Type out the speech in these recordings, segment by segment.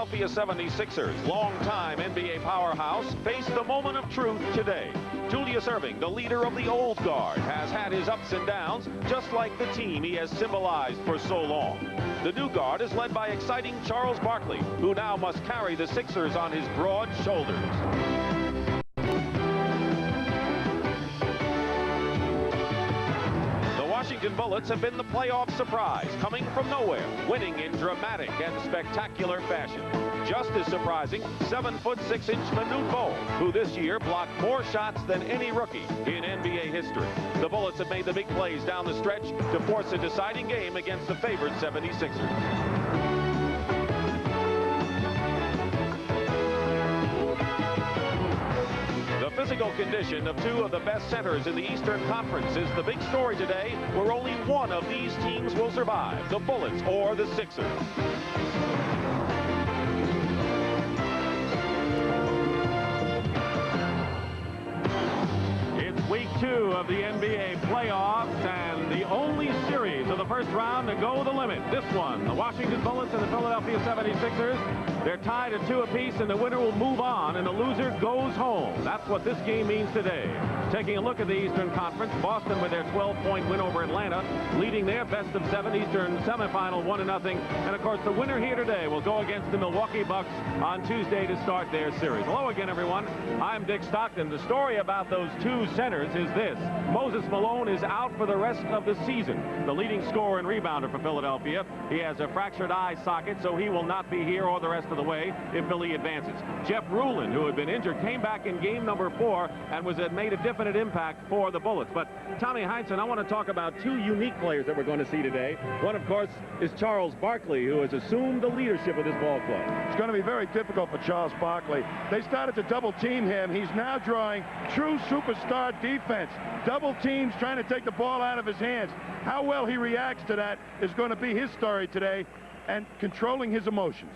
Philadelphia 76ers, longtime NBA powerhouse, face the moment of truth today. Julius Erving, the leader of the old guard, has had his ups and downs, just like the team he has symbolized for so long. The new guard is led by exciting Charles Barkley, who now must carry the Sixers on his broad shoulders. Washington Bullets have been the playoff surprise, coming from nowhere, winning in dramatic and spectacular fashion. Just as surprising, 7'6" Manute Bol, who this year blocked more shots than any rookie in NBA history. The Bullets have made the big plays down the stretch to force a deciding game against the favored 76ers. The physical condition of two of the best centers in the Eastern Conference is the big story today, where only one of these teams will survive, the Bullets or the Sixers. It's week 2 of the NBA playoffs, and the only series of the first round to go the limit. This one, the Washington Bullets and the Philadelphia 76ers. They're tied at 2 apiece, and the winner will move on, and the loser goes home. That's what this game means today. Taking a look at the Eastern Conference, Boston with their 12-point win over Atlanta, leading their best-of-7 Eastern semifinal 1-0. And, of course, the winner here today will go against the Milwaukee Bucks on Tuesday to start their series. Hello again, everyone. I'm Dick Stockton. The story about those two centers is this. Moses Malone is out for the rest of the season. The leading scorer and rebounder for Philadelphia. He has a fractured eye socket, so he will not be here or the rest of the way if Philly advances. Jeff Ruland, who had been injured, came back in game number 4 and made a definite impact for the Bullets. But Tommy Heinsohn, I want to talk about two unique players that we're going to see today. One, of course, is Charles Barkley, who has assumed the leadership of this ball club. It's going to be very difficult for Charles Barkley. They started to double team him. He's now drawing true superstar defense. Double teams trying to take the ball out of his hands. How well he reacts to that is going to be his story today, and controlling his emotions.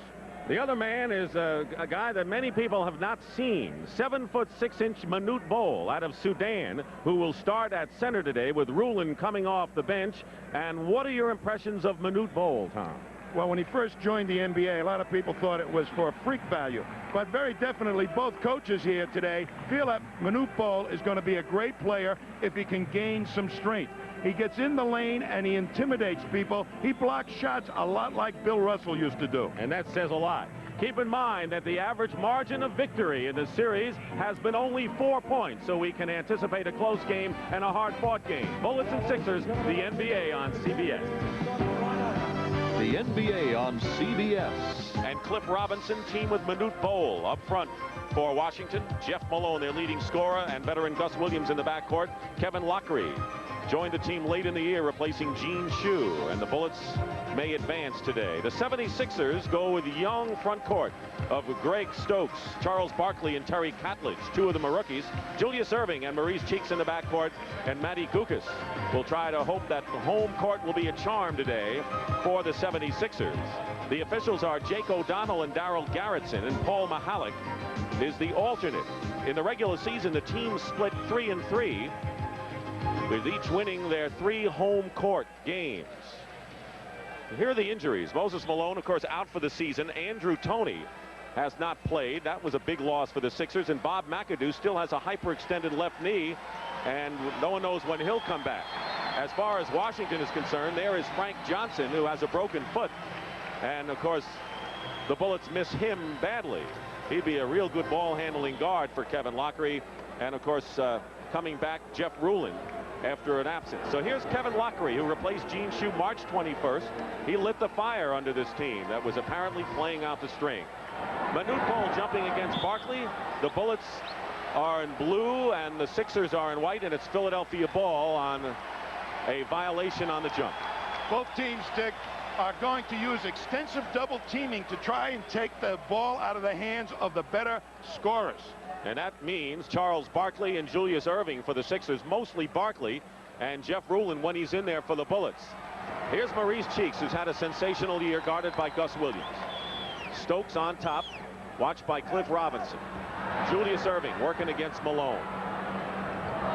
The other man is a guy that many people have not seen. 7'6" Manute Bol out of Sudan, who will start at center today with Ruland coming off the bench. And what are your impressions of Manute Bol, Tom? Well, when he first joined the NBA, a lot of people thought it was for freak value. But very definitely, both coaches here today feel that Manute Bol is going to be a great player if he can gain some strength. He gets in the lane and he intimidates people. He blocks shots a lot like Bill Russell used to do. And that says a lot. Keep in mind that the average margin of victory in the series has been only 4 points, so we can anticipate a close game and a hard-fought game. Bullets and Sixers, the NBA on CBS. The NBA on CBS. And Cliff Robinson team with Manute Bol up front for Washington. Jeff Malone, their leading scorer, and veteran Gus Williams in the backcourt. Kevin Lockery joined the team late in the year, replacing Gene Shue, and the Bullets may advance today. The 76ers go with young front court of Greg Stokes, Charles Barkley, and Terry Catledge. 2 of them are rookies. Julius Erving and Maurice Cheeks in the backcourt, and Matty Gukas will try to hope that the home court will be a charm today for the 76ers. The officials are Jake O'Donnell and Darryl Garretson, and Paul Mahalik is the alternate. In the regular season, the team split 3-3. with each winning their 3 home court games. Here are the injuries. Moses Malone, of course, out for the season. Andrew Toney has not played. That was a big loss for the Sixers. And Bob McAdoo still has a hyperextended left knee, and no one knows when he'll come back. As far as Washington is concerned, there is Frank Johnson, who has a broken foot. And, of course, the Bullets miss him badly. He'd be a real good ball-handling guard for Kevin Lockery. And, of course, coming back, Jeff Ruland after an absence. So here's Kevin Lockery, who replaced Gene Shue March 21st. He lit the fire under this team that was apparently playing out the string. Manute Bol jumping against Barkley. The Bullets are in blue and the Sixers are in white, and it's Philadelphia ball on a violation on the jump. Both teams, Dick, are going to use extensive double teaming to try and take the ball out of the hands of the better scorers. And that means Charles Barkley and Julius Erving for the Sixers, mostly Barkley, and Jeff Ruland when he's in there for the Bullets. Here's Maurice Cheeks, who's had a sensational year, guarded by Gus Williams. Stokes on top, watched by Cliff Robinson. Julius Erving working against Malone.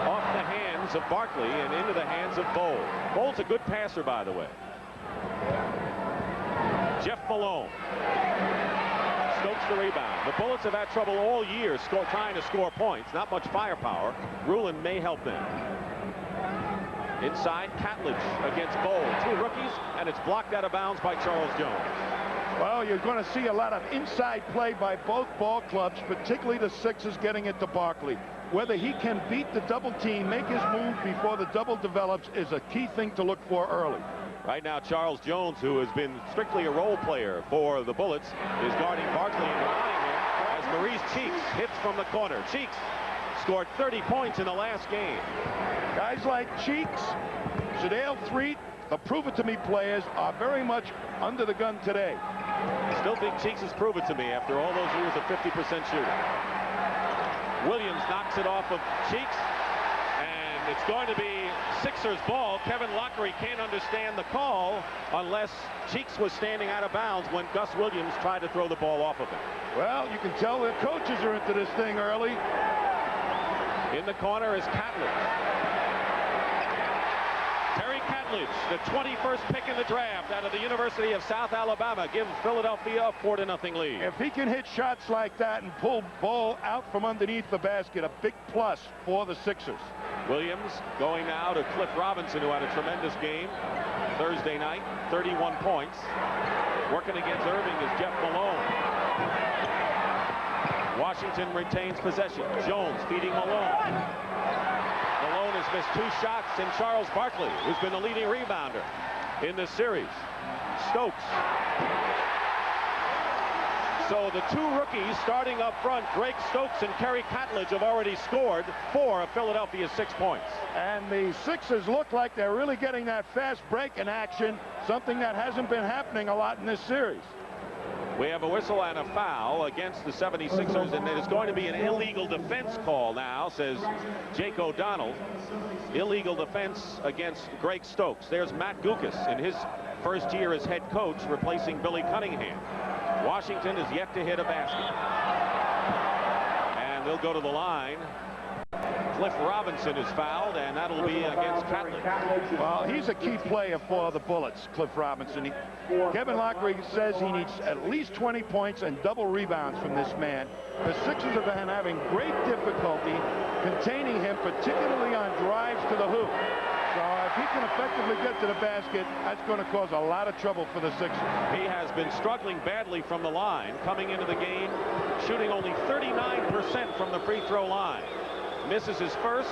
Off the hands of Barkley and into the hands of Bol. Bol's a good passer, by the way. Jeff Malone. the rebound. The Bullets have had trouble all year trying to score points. Not much firepower. Rulin may help them. Inside, Catledge against Bowl. 2 rookies, and it's blocked out of bounds by Charles Jones. Well, you're going to see a lot of inside play by both ball clubs, particularly the Sixers getting it to Barkley. Whether he can beat the double team, make his move before the double develops, is a key thing to look for early. Right now, Charles Jones, who has been strictly a role player for the Bullets, is guarding Barkley and denying him as Maurice Cheeks hits from the corner. Cheeks scored 30 points in the last game. Guys like Cheeks, Shadale Threet, the prove-it-to-me players are very much under the gun today. Still think Cheeks has proven to me after all those years of 50% shooting. Williams knocks it off of Cheeks, and it's going to be Sixers ball. Kevin Lockery can't understand the call unless Cheeks was standing out of bounds when Gus Williams tried to throw the ball off of him. Well, you can tell the coaches are into this thing early. In the corner is Catledge. Terry Catledge, the 21st pick in the draft out of the University of South Alabama, gives Philadelphia a 4-0 lead. If he can hit shots like that and pull ball out from underneath the basket, a big plus for the Sixers. Williams going now to Cliff Robinson, who had a tremendous game Thursday night, 31 points. Working against Irving is Jeff Malone. Washington retains possession. Jones feeding Malone. Malone has missed 2 shots, and Charles Barkley, who's been the leading rebounder in this series. Stokes. So the 2 rookies starting up front, Greg Stokes and Kerry Catledge, have already scored 4 of Philadelphia's 6 points. And the Sixers look like they're really getting that fast break in action, something that hasn't been happening a lot in this series. We have a whistle and a foul against the 76ers, and there's going to be an illegal defense call now, says Jake O'Donnell. Illegal defense against Greg Stokes. There's Matt Gukas in his first year as head coach, replacing Billy Cunningham. Washington is yet to hit a basket. And they'll go to the line. Cliff Robinson is fouled, and that'll be against Catledge. Well, he's a key player for the Bullets, Cliff Robinson. Kevin Lockery says he needs at least 20 points and double rebounds from this man. The Sixers have been having great difficulty containing him, particularly on drives to the hoop. So if he can effectively get to the basket, that's going to cause a lot of trouble for the Sixers. He has been struggling badly from the line, coming into the game, shooting only 39% from the free throw line. Misses his first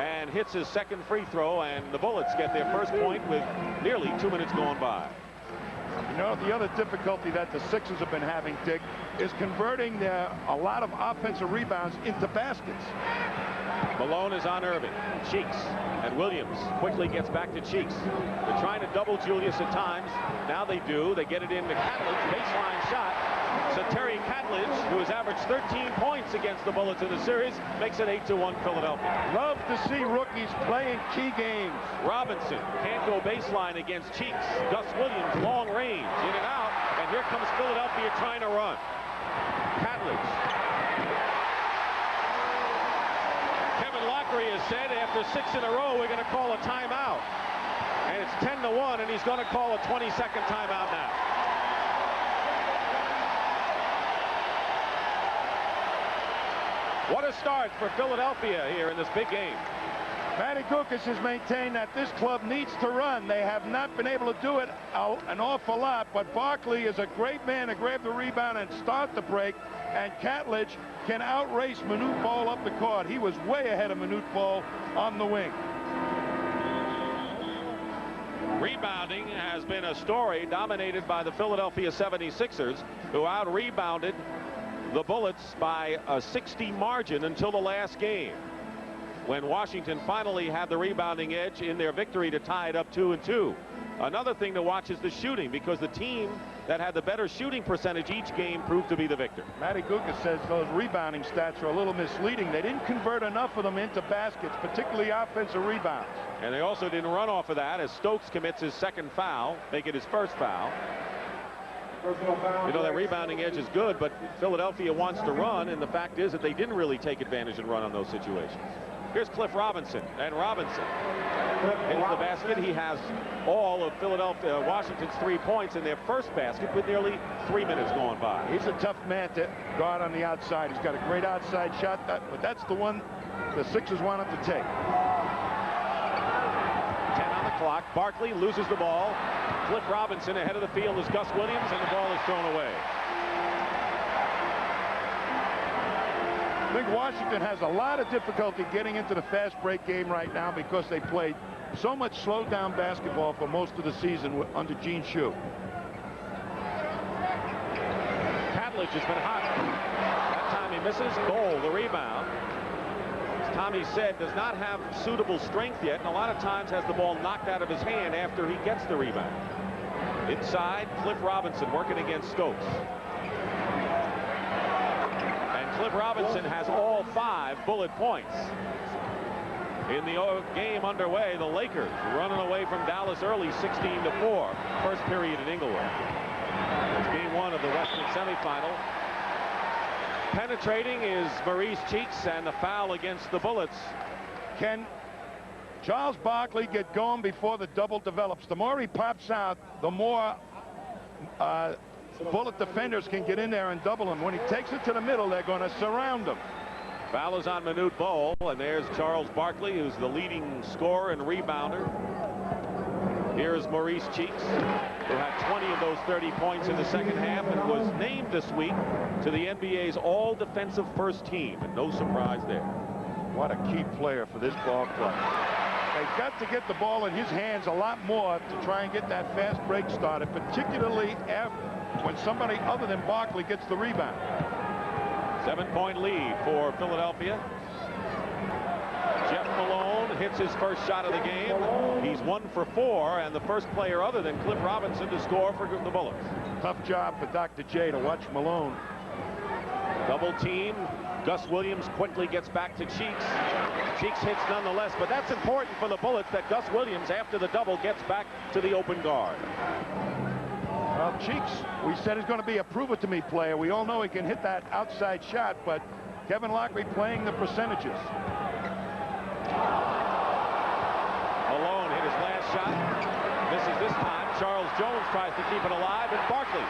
and hits his second free throw, and the Bullets get their first point with nearly 2 minutes going by. You know, the other difficulty that the Sixers have been having, Dick, is converting a lot of offensive rebounds into baskets. Malone is on Irving. Cheeks, and Williams quickly gets back to Cheeks. They're trying to double Julius at times. Now they do. They get it into Catledge. Baseline shot. So Terry Catledge, who has averaged 13 points against the Bullets in the series, makes it 8-1 Philadelphia. Love to see rookies playing key games. Robinson can't go baseline against Cheeks. Gus Williams, long range, in and out. And here comes Philadelphia trying to run. Catledge. Kevin Lockery has said after 6 in a row, we're going to call a timeout. And it's 10-1, and he's going to call a 20-second timeout now. What a start for Philadelphia here in this big game. Matty Gukas has maintained that this club needs to run. They have not been able to do it an awful lot, but Barkley is a great man to grab the rebound and start the break, and Catledge can outrace Manute Bol up the court. He was way ahead of Manute Bol on the wing. Rebounding has been a story dominated by the Philadelphia 76ers, who out-rebounded the Bullets by a 60 margin until the last game, when Washington finally had the rebounding edge in their victory to tie it up 2-2. Another thing to watch is the shooting, because the team that had the better shooting percentage each game proved to be the victor. Matty Gukas says those rebounding stats are a little misleading. They didn't convert enough of them into baskets, particularly offensive rebounds. And they also didn't run off of that, as Stokes commits his second foul, make it his first foul. You know, that rebounding edge is good, but Philadelphia wants to run, and the fact is that they didn't really take advantage and run on those situations. Here's Cliff Robinson, and Robinson hits the basket. He has all of Washington's 3 points in their first basket with nearly 3 minutes going by. He's a tough man to guard on the outside. He's got a great outside shot, but that's the one the Sixers want him to take. 10 on the clock. Barkley loses the ball. Cliff Robinson ahead of the field is Gus Williams, and the ball is thrown away. I think Washington has a lot of difficulty getting into the fast break game right now because they played so much slowed down basketball for most of the season under Gene Shue. Catledge has been hot. That time he misses. Bol, the rebound. As Tommy said, does not have suitable strength yet, and a lot of times has the ball knocked out of his hand after he gets the rebound. Inside, Cliff Robinson working against Stokes. Cliff Robinson has all 5 bullet points. In the game underway, the Lakers running away from Dallas early 16-4. First period in Inglewood. It's game 1 of the Western semifinal. Penetrating is Maurice Cheeks, and the foul against the Bullets. Can Charles Barkley get going before the double develops? The more he pops out, the more Bullet defenders can get in there and double him. When he takes it to the middle, they're going to surround him. Foul is on Manute Bol, and there's Charles Barkley, who's the leading scorer and rebounder. Here's Maurice Cheeks, who had 20 of those 30 points in the second half and was named this week to the NBA's all-defensive first team, and no surprise there. What a key player for this ball club. They've got to get the ball in his hands a lot more to try and get that fast break started, particularly when somebody other than Barkley gets the rebound. 7-point lead for Philadelphia. Jeff Malone hits his first shot of the game. He's 1 for 4, and the first player other than Cliff Robinson to score for the Bullets. Tough job for Dr. J to watch Malone. Double team. Gus Williams quickly gets back to Cheeks. Cheeks hits nonetheless, but that's important for the Bullets that Gus Williams, after the double, gets back to the open guard. Well, Cheeks, we said he's going to be a prove-it-to-me player. We all know he can hit that outside shot, but Kevin Lockery playing the percentages. Malone hit his last shot. Misses this time. Charles Jones tries to keep it alive, and Barkley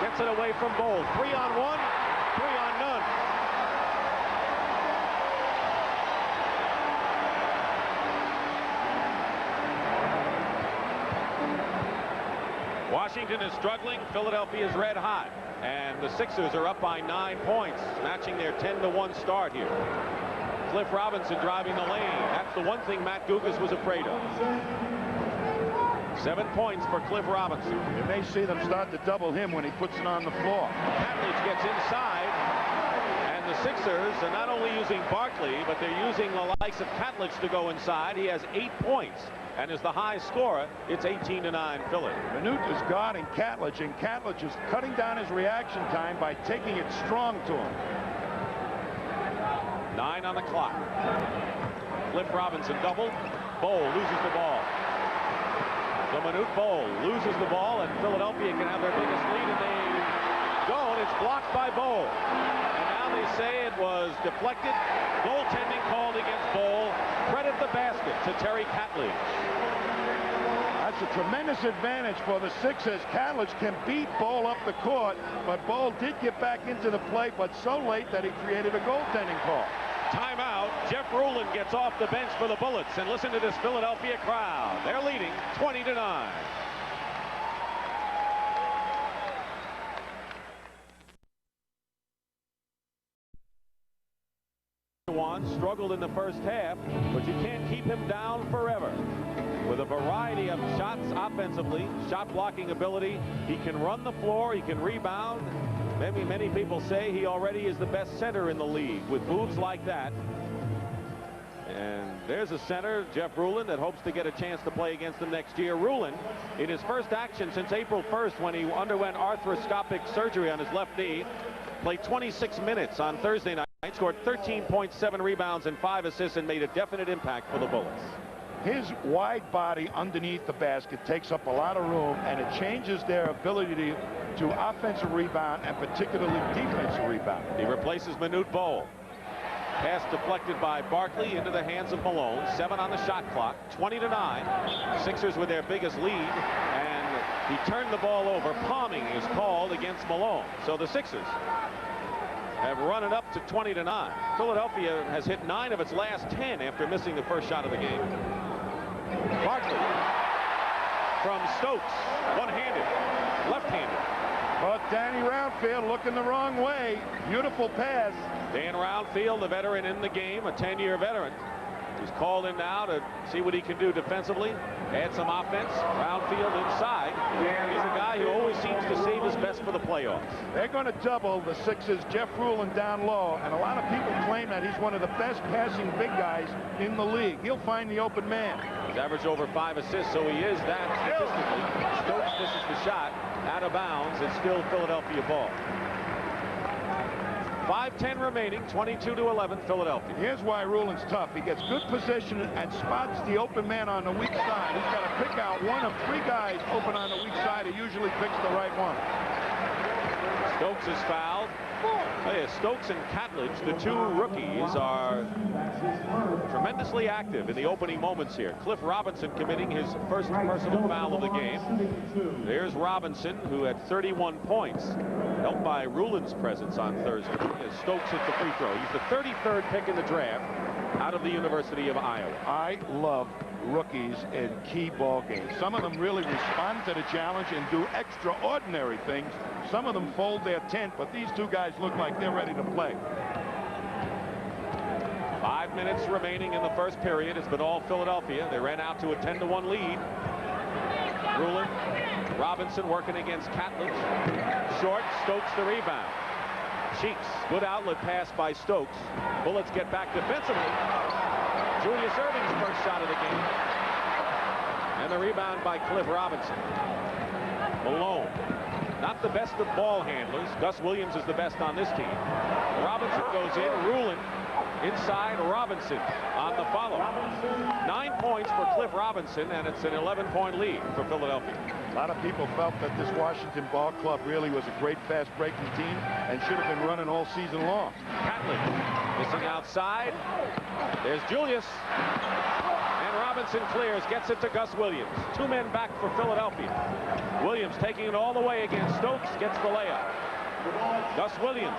gets it away from Bol. 3 on 1, 3 on none. Washington is struggling. Philadelphia is red hot, and the Sixers are up by 9 points, matching their 10-1 start here. Cliff Robinson driving the lane. That's the one thing Matt Gugas was afraid of. 7 points for Cliff Robinson. You may see them start to double him when he puts it on the floor. Catledge gets inside, and the Sixers are not only using Barkley, but they're using the likes of Catledge to go inside. He has 8 points. And as the high scorer, it's 18-9 Philly. Manute is guarding Catledge, and Catledge is cutting down his reaction time by taking it strong to him. 9 on the clock. Cliff Robinson double. Bol loses the ball. So Manute Bol loses the ball, and Philadelphia can have their biggest lead, and they go, and it's blocked by Bol. And now they say it was deflected. Goaltending called against Bol. Credit the basket to Terry Catledge. That's a tremendous advantage for the Sixers. Catledge can beat Bol up the court, but Bol did get back into the play, but so late that he created a goaltending call. Timeout. Jeff Ruland gets off the bench for the Bullets, and listen to this Philadelphia crowd. They're leading 20-9. Struggled in the first half, but you can't keep him down forever. With a variety of shots offensively, shot blocking ability, he can run the floor, he can rebound. Maybe many people say he already is the best center in the league with moves like that. And there's a center, Jeff Ruland, that hopes to get a chance to play against him next year. Ruland, in his first action since April 1st, when he underwent arthroscopic surgery on his left knee, played 26 minutes on Thursday night, scored 13.7 rebounds and 5 assists, and made a definite impact for the Bullets. His wide body underneath the basket takes up a lot of room, and it changes their ability to offensive rebound and particularly defensive rebound. He replaces Manute Bol. Pass deflected by Barkley into the hands of Malone. 7 on the shot clock. 20-9. Sixers with their biggest lead, and he turned the ball over. Palming is called against Malone. So the Sixers have run it up to 20-9. Philadelphia has hit 9 of its last 10 after missing the first shot of the game. Barkley from Stokes, one-handed, left-handed. But Danny Roundfield looking the wrong way. Beautiful pass. Dan Roundfield, the veteran in the game, a 10-year veteran. He's called in now to see what he can do defensively, add some offense. Roundfield inside. He's a guy who always seems to save his best for the playoffs. They're going to double the Sixers, Jeff Ruland down low, and a lot of people claim that he's one of the best passing big guys in the league. He'll find the open man. He's averaged over 5 assists, so he is that statistically. Stokes misses the shot, out of bounds. It's still Philadelphia ball. 5:10 remaining, 22-11, Philadelphia. Here's why Ruland's tough. He gets good position and spots the open man on the weak side. He's got to pick out one of 3 guys open on the weak side. He usually picks the right one. Stokes is fouled. Stokes and Catledge, the 2 rookies, are tremendously active in the opening moments here. Cliff Robinson committing his first personal foul of the game. There's Robinson, who had 31 points, helped by Ruland's presence on Thursday, as Stokes hit the free throw. He's the 33rd pick in the draft out of the University of Iowa. I love rookies in key ball games. Some of them really respond to the challenge and do extraordinary things. Some of them fold their tent, but these 2 guys look like they're ready to play. 5 minutes remaining in the first period. It's been all Philadelphia. They ran out to a 10-1 lead. Ruland, Robinson working against Catledge. Short, Stokes the rebound. Cheeks, good outlet pass by Stokes. Bullets get back defensively. Julius Erving's first shot of the game. And the rebound by Cliff Robinson. Malone, not the best of ball handlers. Gus Williams is the best on this team. Robinson goes in. Ruland inside. Robinson on the follow. 9 points for Cliff Robinson, and it's an 11-point lead for Philadelphia. A lot of people felt that this Washington ball club really was a great fast-breaking team and should have been running all season long. Catledge missing outside. There's Julius. And Robinson clears, gets it to Gus Williams. 2 men back for Philadelphia. Williams taking it all the way against Stokes, gets the layup. Gus Williams,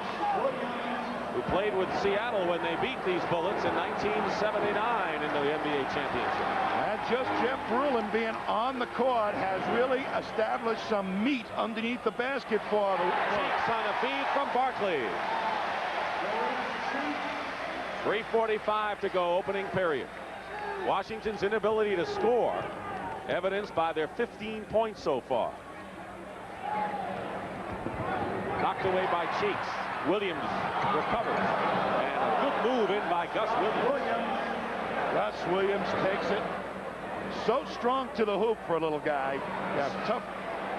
who played with Seattle when they beat these Bullets in 1979 in the NBA championship. And just Jeff Ruland being on the court has really established some meat underneath the basket for the Cheeks on a feed from Barkley. 3:45 to go, opening period. Washington's inability to score, evidenced by their 15 points so far. Knocked away by Cheeks. Williams recovers. And a good move in by Gus Williams. Gus Williams takes it. So strong to the hoop for a little guy. Yeah, tough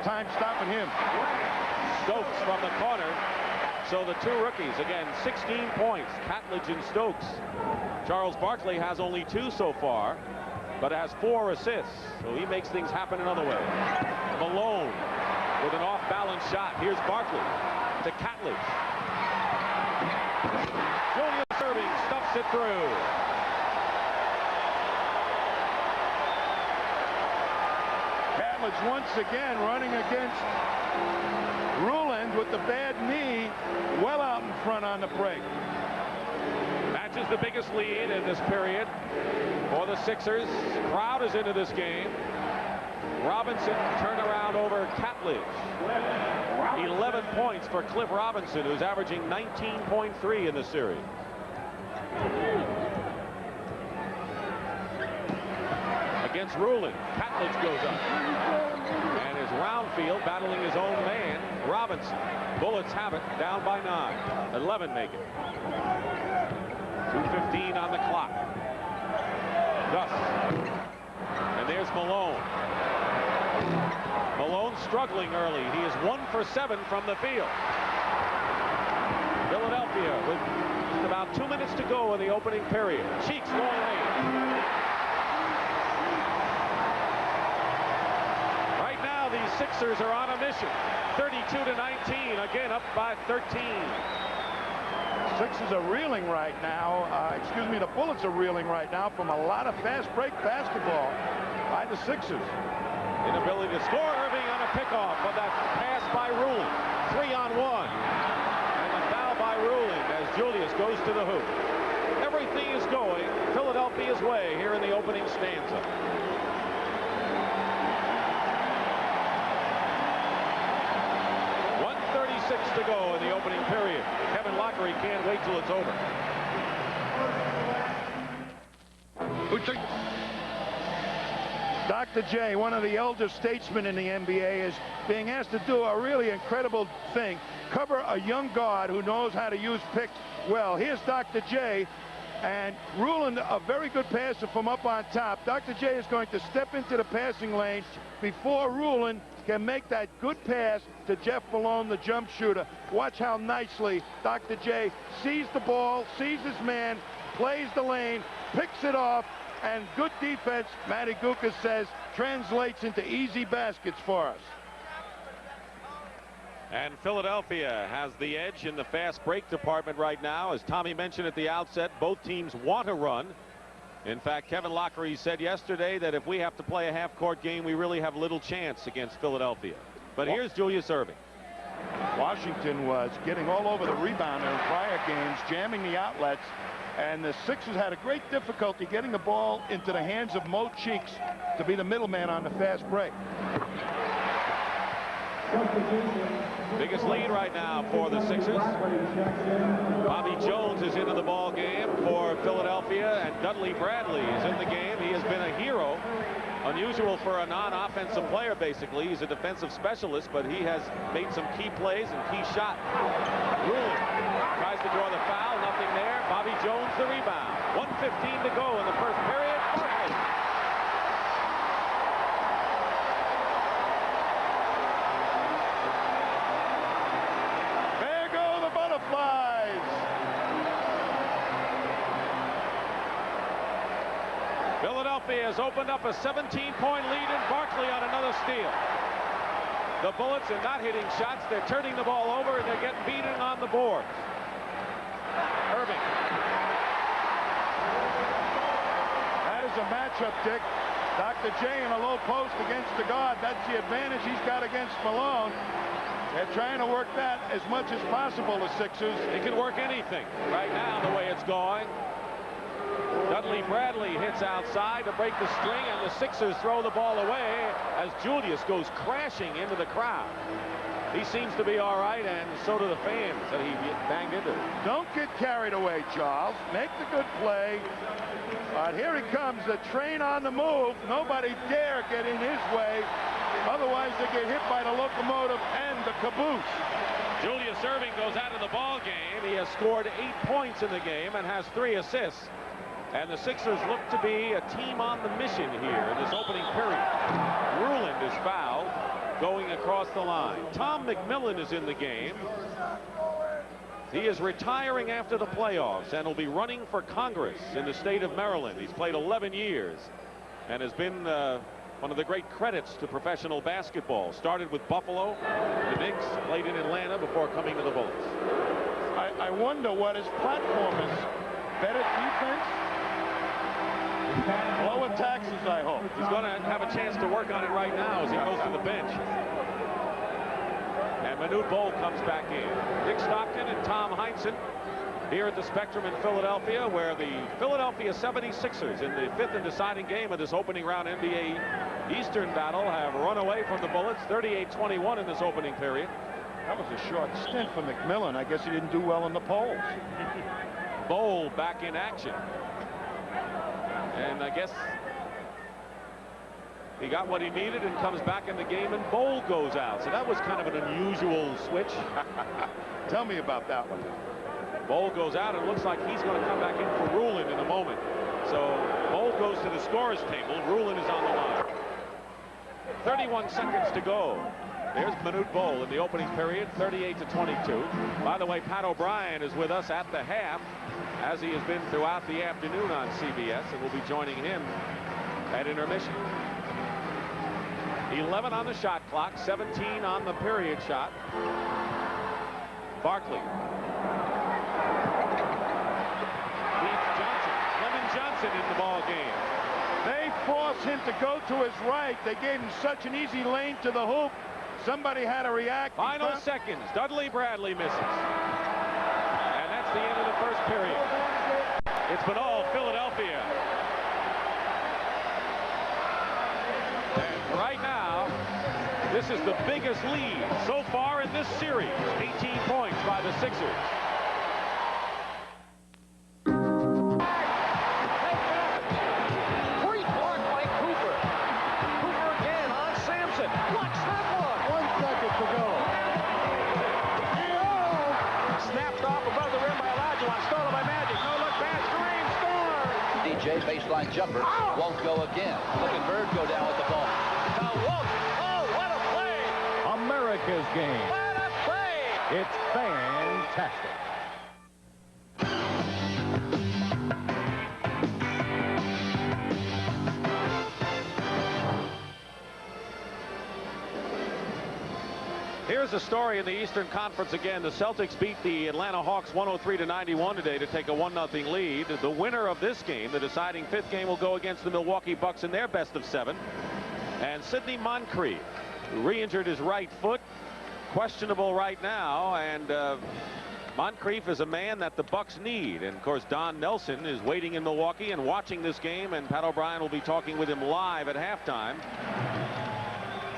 time stopping him. Stokes from the corner. So the 2 rookies, again, 16 points. Catledge and Stokes. Charles Barkley has only 2 so far, but has 4 assists. So he makes things happen another way. Malone with an off-balance shot. Here's Barkley to Catledge. Julius Erving stuffs it through. Catledge once again running against Ruland with the bad knee, well out in front on the break. Matches the biggest lead in this period for the Sixers. Crowd is into this game. Robinson turnaround over Catledge. 11 points for Cliff Robinson, who's averaging 19.3 in the series. Against Ruland, Catledge goes up. And is Roundfield battling his own man, Robinson. Bullets have it, down by 9. 11 make it. 2:15 on the clock. Gus. And there's Malone. Malone struggling early. He is 1 for 7 from the field. Philadelphia with just about 2 minutes to go in the opening period. Cheeks long range. Right now these Sixers are on a mission. 32-19, again up by 13. Sixers are reeling right now. The Bullets are reeling right now from a lot of fast break basketball by the Sixers. Inability to score. Irving on a pickoff, but that pass by Ruling. 3-on-1. And a foul by Ruling as Julius goes to the hoop. Everything is going Philadelphia's way here in the opening stanza. To go in the opening period. Kevin Lockery can't wait till it's over. Dr. J, one of the elder statesmen in the NBA, is being asked to do a really incredible thing. Cover a young guard who knows how to use pick well. Here's Dr. J, and Ruland, a very good passer from up on top. Dr. J is going to step into the passing lane before Ruland can make that good pass to Jeff Malone, the jump shooter. Watch how nicely Dr. J sees the ball, sees his man, plays the lane, picks it off, and good defense, Matty Guokas says, translates into easy baskets for us. And Philadelphia has the edge in the fast break department right now. As Tommy mentioned at the outset, both teams want to run. In fact, Kevin Lockery said yesterday that if we have to play a half-court game, we really have little chance against Philadelphia. But here's Julius Irving. Washington was getting all over the rebounder in prior games, jamming the outlets, and the Sixers had a great difficulty getting the ball into the hands of Mo Cheeks to be the middleman on the fast break. Biggest lead right now for the Sixers. Bobby Jones is into the ball game for Philadelphia, and Dudley Bradley is in the game. He has been a hero. Unusual for a non-offensive player, basically. He's a defensive specialist, but he has made some key plays and key shots. Ruling tries to draw the foul. Nothing there. Bobby Jones the rebound. 1:15 to go in the first period. Barkley. There go the Butterflies. Philadelphia has opened up a 17-point lead, and Barkley on another steal. The Bullets are not hitting shots. They're turning the ball over, and they're getting beaten on the boards. Irving. That is a matchup, Dick. Dr. J in a low post against the guard. That's the advantage he's got against Malone. They're trying to work that as much as possible, the Sixers. He can work anything right now the way it's going. Dudley Bradley hits outside to break the string, and the Sixers throw the ball away as Julius goes crashing into the crowd. He seems to be all right, and so do the fans that he banged into. Don't get carried away, Charles. Make the good play. Here he comes, the train on the move. Nobody dare get in his way. Otherwise, they get hit by the locomotive and the caboose. Julius Irving goes out of the ball game. He has scored 8 points in the game and has 3 assists. And the Sixers look to be a team on the mission here in this opening period. Ruland is fouled going across the line. Tom McMillan is in the game. He is retiring after the playoffs and will be running for Congress in the state of Maryland. He's played 11 years and has been one of the great credits to professional basketball. Started with Buffalo, the Knicks, played in Atlanta before coming to the Bullets. I wonder what his platform is. Better defense? Lower taxes, I hope. He's going to have a chance to work on it right now as he goes to the bench. And Manute Bol comes back in. Dick Stockton and Tom Heinsohn here at the Spectrum in Philadelphia, where the Philadelphia 76ers in the 5th and deciding game of this opening round NBA Eastern battle have run away from the Bullets 38-21 in this opening period. That was a short stint for McMillan. I guess he didn't do well in the polls. Bol back in action. And I guess he got what he needed and comes back in the game, and Bol goes out. So that was kind of an unusual switch. Tell me about that one. Bol goes out, and it looks like he's going to come back in for Ruland in a moment. So Bol goes to the scorer's table. Ruland is on the line. 31 seconds to go. There's Manute Bol in the opening period, 38-22. By the way, Pat O'Brien is with us at the half, as he has been throughout the afternoon on CBS, and we'll be joining him at intermission. 11 on the shot clock, 17 on the period shot. Barkley Johnson in the ball game. They forced him to go to his right. They gave him such an easy lane to the hoop. Somebody had to react. Final seconds. Dudley Bradley misses. And that's the end of the first period. It's been all Philadelphia. And right now, this is the biggest lead so far in this series. 18 points by the Sixers. Great block by Cooper. Cooper again on Sampson. Blocks that one. 1 second to go. Snapped off above the rim by Olajuwon. Stolen by Magic. No look pass. Kareem scores. DJ baseline jumper won't go again. Looking Bird go down with the ball. Now Wolf. Oh, what a play. America's game. What a play. It's fantastic. Here's a story in the Eastern Conference again. The Celtics beat the Atlanta Hawks 103-91 today to take a 1-0 lead. The winner of this game, the deciding fifth game, will go against the Milwaukee Bucks in their best of 7. And Sidney Moncrief, who re-injured his right foot, questionable right now, and Moncrief is a man that the Bucks need. And of course, Don Nelson is waiting in Milwaukee and watching this game, and Pat O'Brien will be talking with him live at halftime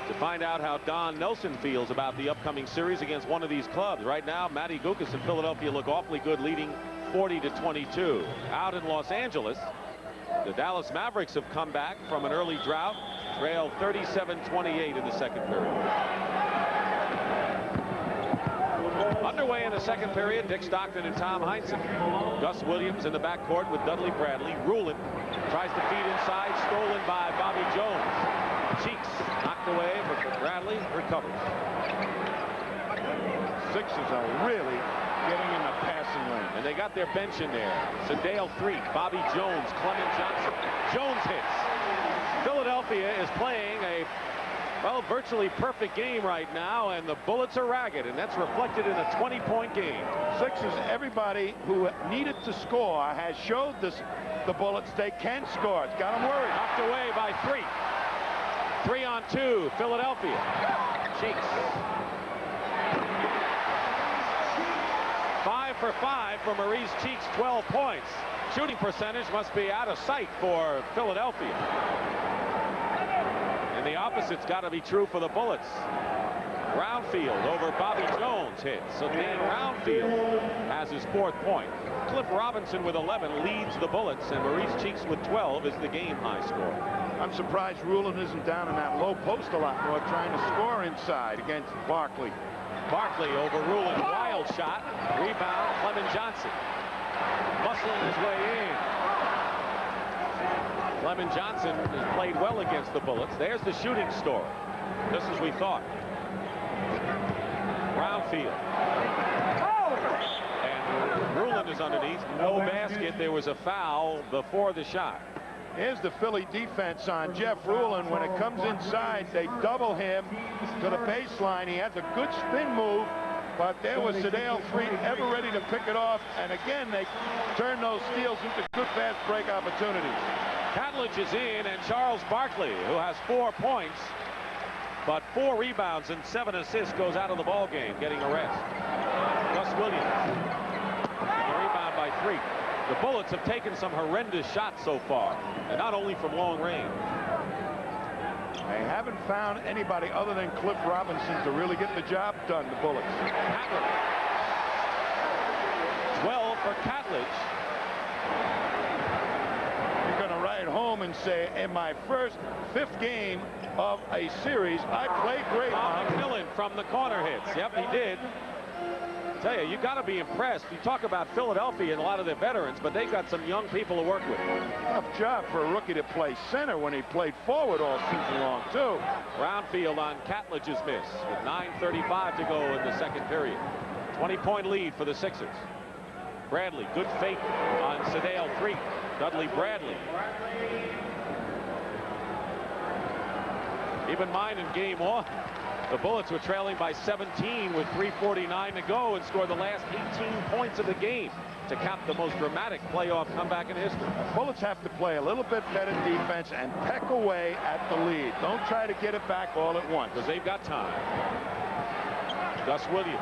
to find out how Don Nelson feels about the upcoming series against one of these clubs. Right now, Matty Guokas and Philadelphia look awfully good, leading 40-22. Out in Los Angeles, the Dallas Mavericks have come back from an early drought, trailed 37-28 in the second period. Underway in the second period, Dick Stockton and Tom Heinsohn. Gus Williams in the backcourt with Dudley Bradley. Rulin tries to feed inside, stolen by Bobby Jones. Cheeks knocked away, but Bradley recovers. Sixers are really getting in the passing lane. And they got their bench in there. Sedale Threatt, Bobby Jones, Clement Johnson. Jones hits. Philadelphia is playing a, well, virtually perfect game right now, and the Bullets are ragged, and that's reflected in a 20-point game. Sixers, everybody who needed to score has showed the Bullets they can score. It's got them worried. Knocked away by Threatt. 3-on-2, Philadelphia. Cheeks. 5 for 5 for Maurice Cheeks, 12 points. Shooting percentage must be out of sight for Philadelphia. And the opposite's got to be true for the Bullets. Brownfield over Bobby Jones hits. So Dan Brownfield has his 4th point. Cliff Robinson with 11 leads the Bullets, and Maurice Cheeks with 12 is the game high score. I'm surprised Rulin isn't down in that low post a lot more, trying to score inside against Barkley. Barkley over Rulin, wild shot, rebound, Clement Johnson. Muscling his way in. Clement Johnson has played well against the Bullets. There's the shooting story. Just as we thought. Brownfield. And Rulin is underneath. No basket. There was a foul before the shot. Here's the Philly defense on Jeff Rulin. When it comes inside, they double him to the baseline. He has a good spin move, but there was Sedale Threatt ever ready to pick it off. And again, they turn those steals into good fast break opportunities. Catledge is in, and Charles Barkley, who has 4 points, but 4 rebounds and 7 assists, goes out of the ball game, getting a rest. Gus Williams. A rebound by Threatt. The Bullets have taken some horrendous shots so far, and not only from long range. They haven't found anybody other than Cliff Robinson to really get the job done, the Bullets. Catledge. 12 for Catledge. You're going to ride home and say, in my first 5th game of a series, I played great. Bob McMillan from the corner hits. Yep, he did. Tell you, got to be impressed. You talk about Philadelphia and a lot of their veterans, but they got some young people to work with. Tough job for a rookie to play center when he played forward all season long, too. Brownfield on Catledge's miss with 9:35 to go in the second period. 20-point lead for the Sixers. Bradley, good fake on Sedale Threatt. Dudley Bradley. Keep in mind in game 1, The Bullets were trailing by 17 with 3:49 to go and scored the last 18 points of the game to cap the most dramatic playoff comeback in history. Bullets have to play a little bit better defense and peck away at the lead. Don't try to get it back all at once. Because they've got time. Gus Williams.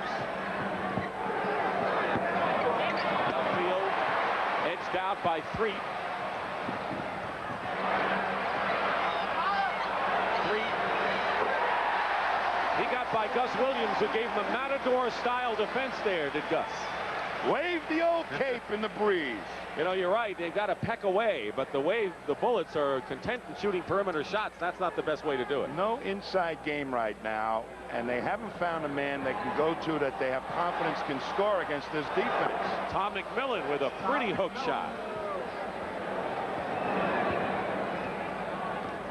Outfield, edged out by 3. He got by Gus Williams, who gave him a Matador-style defense there, did Gus. Wave the old cape in the breeze. You know, you're right. They've got to peck away, but the way the Bullets are content in shooting perimeter shots, that's not the best way to do it. No inside game right now, and they haven't found a man they can go to that they have confidence can score against this defense. Tom McMillan with a pretty hook shot.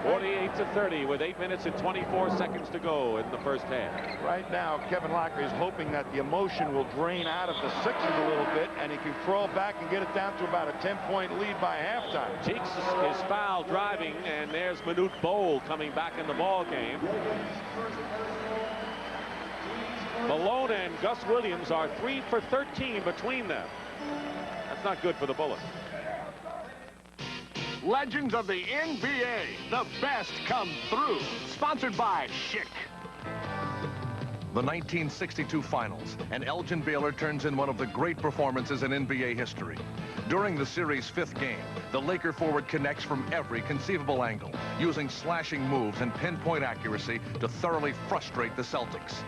48-30 with 8 minutes and 24 seconds to go in the first half. Right now, Kevin Lockery is hoping that the emotion will drain out of the Sixers a little bit, and he can crawl back and get it down to about a 10-point lead by halftime. Cheeks is foul driving, and there's Manute Bol coming back in the ball game. Malone and Gus Williams are 3 for 13 between them. That's not good for the Bullets. Legends of the NBA, the best come through. Sponsored by Schick. The 1962 Finals, and Elgin Baylor turns in one of the great performances in NBA history. During the series' 5th game, the Laker forward connects from every conceivable angle, using slashing moves and pinpoint accuracy to thoroughly frustrate the Celtics.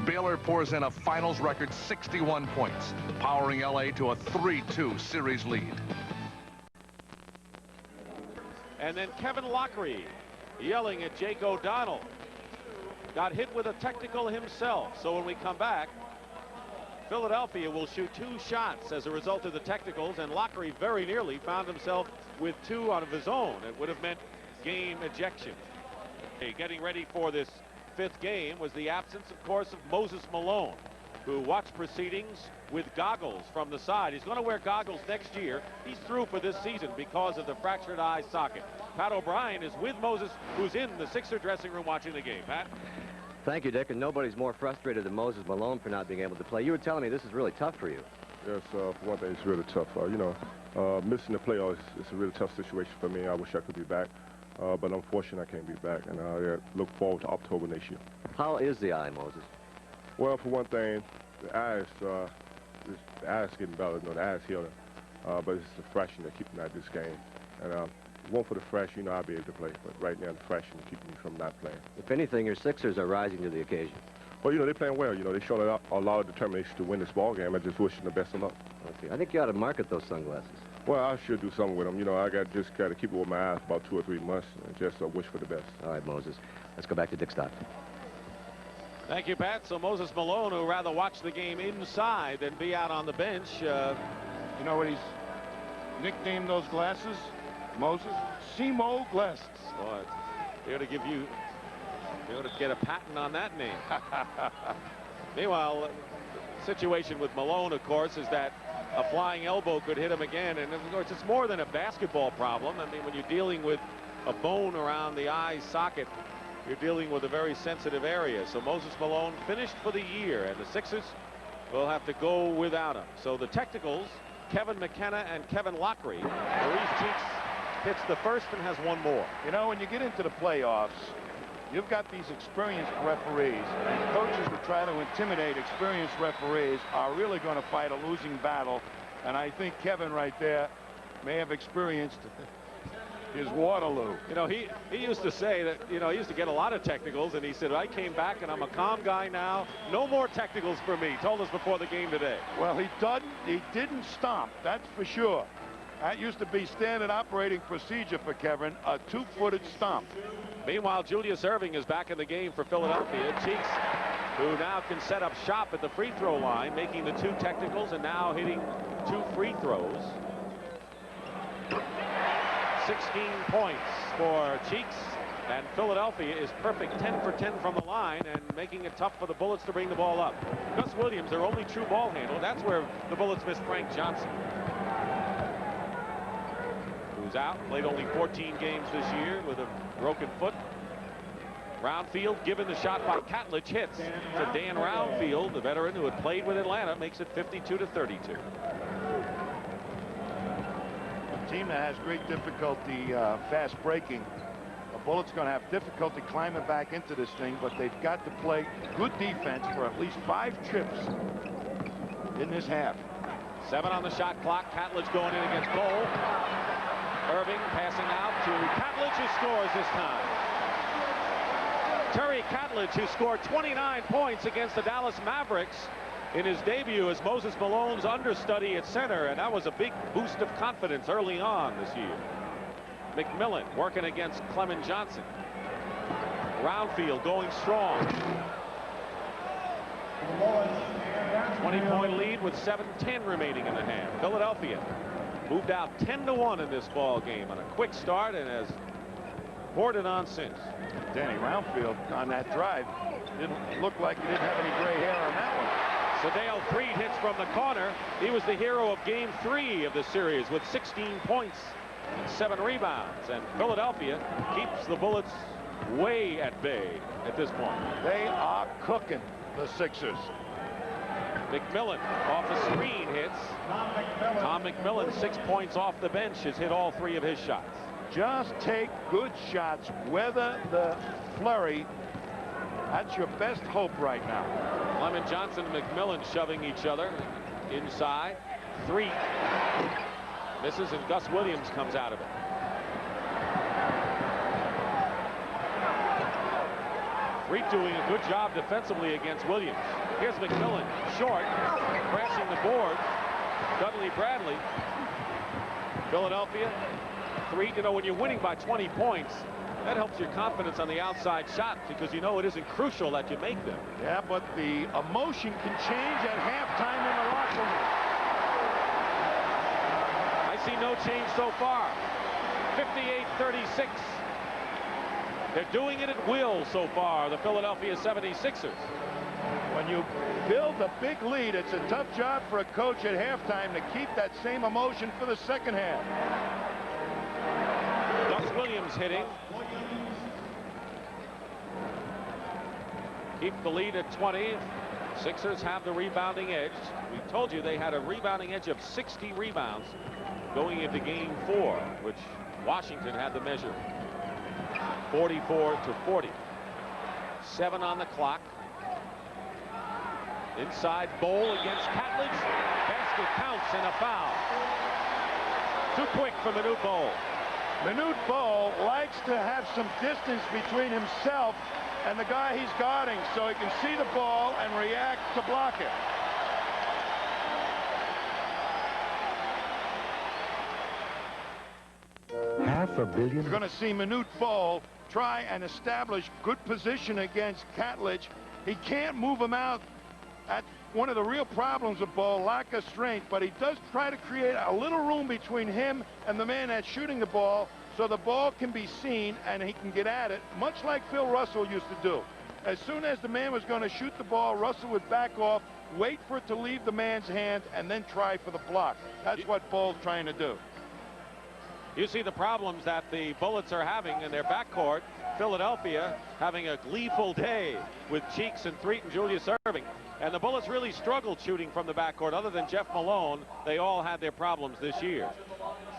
Baylor pours in a finals record 61 points, powering LA to a 3-2 series lead. And then Kevin Lockery yelling at Jake O'Donnell. Got hit with a technical himself. So when we come back, Philadelphia will shoot 2 shots as a result of the technicals, and Lockery very nearly found himself with 2 out of his own. It would have meant game ejection. Getting ready for this 5th game was the absence, of course, of Moses Malone, who watched proceedings with goggles from the side. He's going to wear goggles next year. He's through for this season because of the fractured eye socket. Pat O'Brien is with Moses, who's in the Sixer dressing room watching the game. Pat? Thank you, Dick, and nobody's more frustrated than Moses Malone for not being able to play. You were telling me this is really tough for you. Yes, for one thing, it's really tough. Missing the playoffs is a really tough situation for me. I wish I could be back, but unfortunately I can't be back, and I look forward to October next year. How is the eye, Moses? Well, for one thing, the eye's getting better. The eye's healing, but it's the fraction that keeping me out of this game. And if it weren't for the fraction, I'd be able to play. But right now, the fraction is keeping me from not playing. If anything, your Sixers are rising to the occasion. Well, they're playing well. They showed a lot of determination to win this ball game. I just wish them the best of luck. Okay, I think you ought to market those sunglasses. Well, I should do something with them. I just got to keep it with my eyes about 2 or 3 months and just wish for the best. All right, Moses. Let's go back to Dick Stockton. Thank you, Pat. So Moses Malone, who would rather watch the game inside than be out on the bench. You know what he's nicknamed those glasses, Moses? Simo glasses. Boy, they ought to give you, they ought to get a patent on that name. Meanwhile, the situation with Malone, of course, is that a flying elbow could hit him again. And of course, it's more than a basketball problem. I mean, when you're dealing with a bone around the eye socket, you're dealing with a very sensitive area. So Moses Malone finished for the year, and the Sixers will have to go without him. So the technicals, Kevin McKenna and Kevin Lockery. Maurice Cheeks hits the first and has 1 more. When you get into the playoffs, you've got these experienced referees, and coaches who try to intimidate experienced referees are really going to fight a losing battle. And I think Kevin right there may have experienced his Waterloo. He used to say that, he used to get a lot of technicals, and he said, I came back and I'm a calm guy now. No more technicals for me. Told us before the game today. Well, he didn't stomp, that's for sure. That used to be standard operating procedure for Kevin, a 2-footed stomp. Meanwhile, Julius Erving is back in the game for Philadelphia. Cheeks, who now can set up shop at the free throw line, making the 2 technicals and now hitting 2 free throws. 16 points for Cheeks, and Philadelphia is perfect 10 for 10 from the line and making it tough for the Bullets to bring the ball up. Gus Williams, their only true ball handler. That's where the Bullets missed Frank Johnson, who's out, played only 14 games this year with a broken foot. Roundfield, given the shot by Catledge, hits. So Dan Roundfield, the veteran who had played with Atlanta, makes it 52-32. A team that has great difficulty fast breaking. The Bullets going to have difficulty climbing back into this thing, but they've got to play good defense for at least 5 trips in this half. 7 on the shot clock. Catledge going in against Bowl. Irving passing out to Catledge, who scores this time. Terry Catledge, who scored 29 points against the Dallas Mavericks in his debut as Moses Malone's understudy at center, and that was a big boost of confidence early on this year. McMillan working against Clement Johnson. Roundfield going strong. 20-point lead with 7:10 remaining in the half. Philadelphia moved out 10-1 in this ball game on a quick start and has poured it on since. Danny Roundfield on that drive didn't look like he didn't have any gray hair on that one. Sedale Threed hits from the corner. He was the hero of game 3 of the series with 16 points and 7 rebounds. And Philadelphia keeps the Bullets way at bay at this point. They are cooking, the Sixers. McMillan off a screen hits. Tom McMillan, 6 points off the bench, has hit all 3 of his shots. Just take good shots, weather the flurry. That's your best hope right now. Clement Johnson and McMillan shoving each other inside. 3 misses, and Gus Williams comes out of it. Threed doing a good job defensively against Williams. Here's McMillan, short, crashing the board. Dudley Bradley. Philadelphia. Threed, you know, when you're winning by 20 points, that helps your confidence on the outside shot because you know it isn't crucial that you make them. Yeah, but the emotion can change at halftime in the locker room. I see no change so far. 58-36. They're doing it at will so far, the Philadelphia 76ers. When you build a big lead, it's a tough job for a coach at halftime to keep that same emotion for the second half. Gus Williams hitting. Keep the lead at 20. Sixers have the rebounding edge. We told you they had a rebounding edge of 60 rebounds going into game 4, which Washington had the measure. 44-40. 7 on the clock. Inside Bowl against Catledge. Basket counts and a foul. Too quick for Manute Bol. Manute Bol likes to have some distance between himself and the guy he's guarding so he can see the ball and react to block it. $500 million. You're going to see Manute Bol try and establish good position against Catledge. He can't move him out. That's one of the real problems with Bol, lack of strength, but he does try to create a little room between him and the man that's shooting the ball so the ball can be seen and he can get at it, much like Phil Russell used to do. As soon as the man was going to shoot the ball, Russell would back off, wait for it to leave the man's hand, and then try for the block. That's what Bol's trying to do. You see the problems that the Bullets are having in their backcourt. Philadelphia having a gleeful day with Cheeks and Threet and Julius Irving. And the Bullets really struggled shooting from the backcourt. Other than Jeff Malone, they all had their problems this year.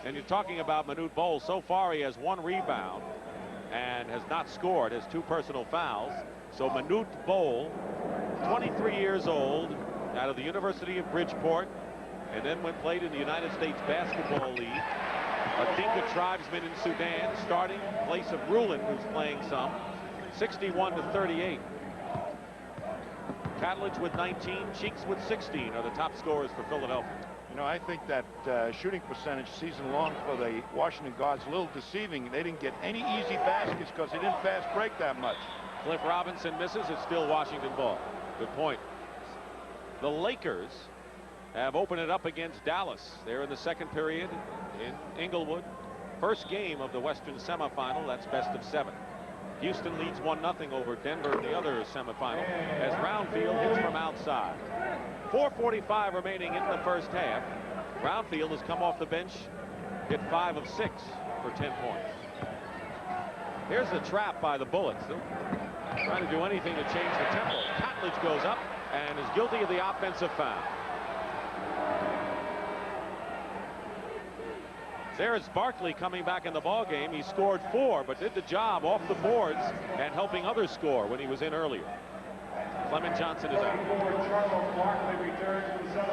And you're talking about Manute Bol. So far, he has 1 rebound and has not scored, has 2 personal fouls. So Manute Bol, 23 years old, out of the University of Bridgeport, and then when played in the United States Basketball League. A Dinka tribesman in Sudan, starting in place of Rulin, who's playing some. 61-38. Catledge with 19, Cheeks with 16 are the top scorers for Philadelphia. You know, I think that shooting percentage season long for the Washington Guards a little deceiving. They didn't get any easy baskets because they didn't fast break that much. Cliff Robinson misses. It's still Washington ball. Good point. The Lakers have opened it up against Dallas. They're in the second period in Inglewood. First game of the Western semifinal. That's best of 7. Houston leads 1-0 over Denver in the other semifinal as Roundfield hits from outside. 4:45 remaining in the first half. Roundfield has come off the bench, hit 5 of 6 for 10 points. Here's the trap by the Bullets. trying to do anything to change the tempo. Patledge goes up and is guilty of the offensive foul. There's Barkley coming back in the ball game. He scored 4, but did the job off the boards and helping others score when he was in earlier. Clement Johnson is out.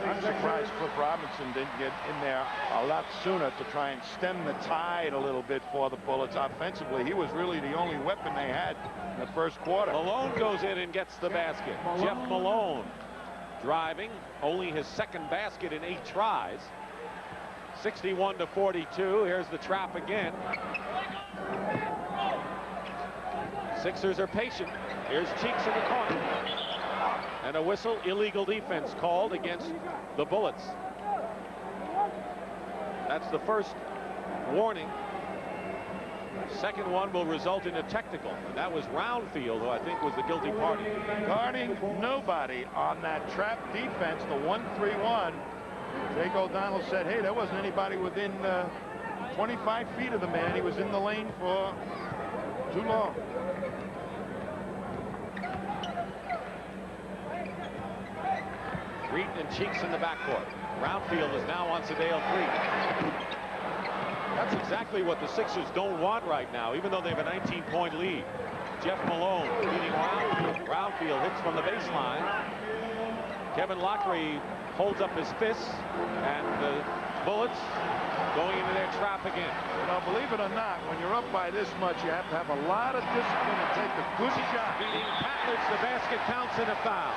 I'm surprised Cliff Robinson didn't get in there a lot sooner to try and stem the tide a little bit for the Bullets offensively. He was really the only weapon they had in the first quarter. Malone goes in and gets the basket. Jeff Malone driving, only his second basket in 8 tries. 61-42. Here's the trap again. Sixers are patient. Here's Cheeks in the corner. And a whistle, illegal defense called against the Bullets. That's the first warning. Second one will result in a technical, and that was Roundfield, who I think was the guilty party. Guarding nobody on that trap defense, the 1-3-1. Jake O'Donnell said, hey, there wasn't anybody within 25 feet of the man. He was in the lane for too long. Reed and Cheeks in the backcourt. Roundfield is now on Sedale 3. That's exactly what the Sixers don't want right now, even though they have a 19-point lead. Jeff Malone leading Roundfield. Roundfield hits from the baseline. Kevin Lockery holds up his fists, and the Bullets going into their trap again. You know, believe it or not, when you're up by this much, you have to have a lot of discipline and take a good shot. Beating Patledge, the basket counts in a foul.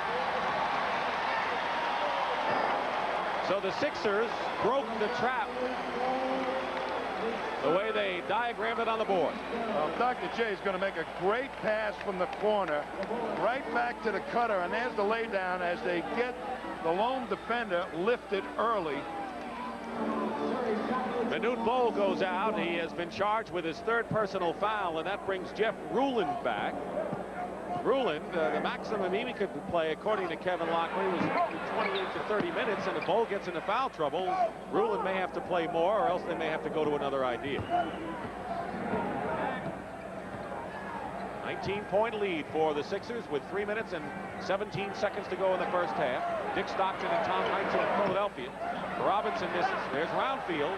So the Sixers broke the trap the way they diagrammed it on the board. Well, Dr. J is going to make a great pass from the corner right back to the cutter, and there's the laydown as they get the lone defender lifted early. Manute Bol goes out. He has been charged with his 3rd personal foul, and that brings Jeff Ruland back. Ruland, the maximum he could play, according to Kevin Lockery, was 28 to 30 minutes, and if Bol gets into foul trouble, Ruland may have to play more, or else they may have to go to another idea. 19-point lead for the Sixers with 3 minutes and 17 seconds to go in the first half. Dick Stockton and Tom Heinsohn in Philadelphia. Robinson misses. There's Roundfield.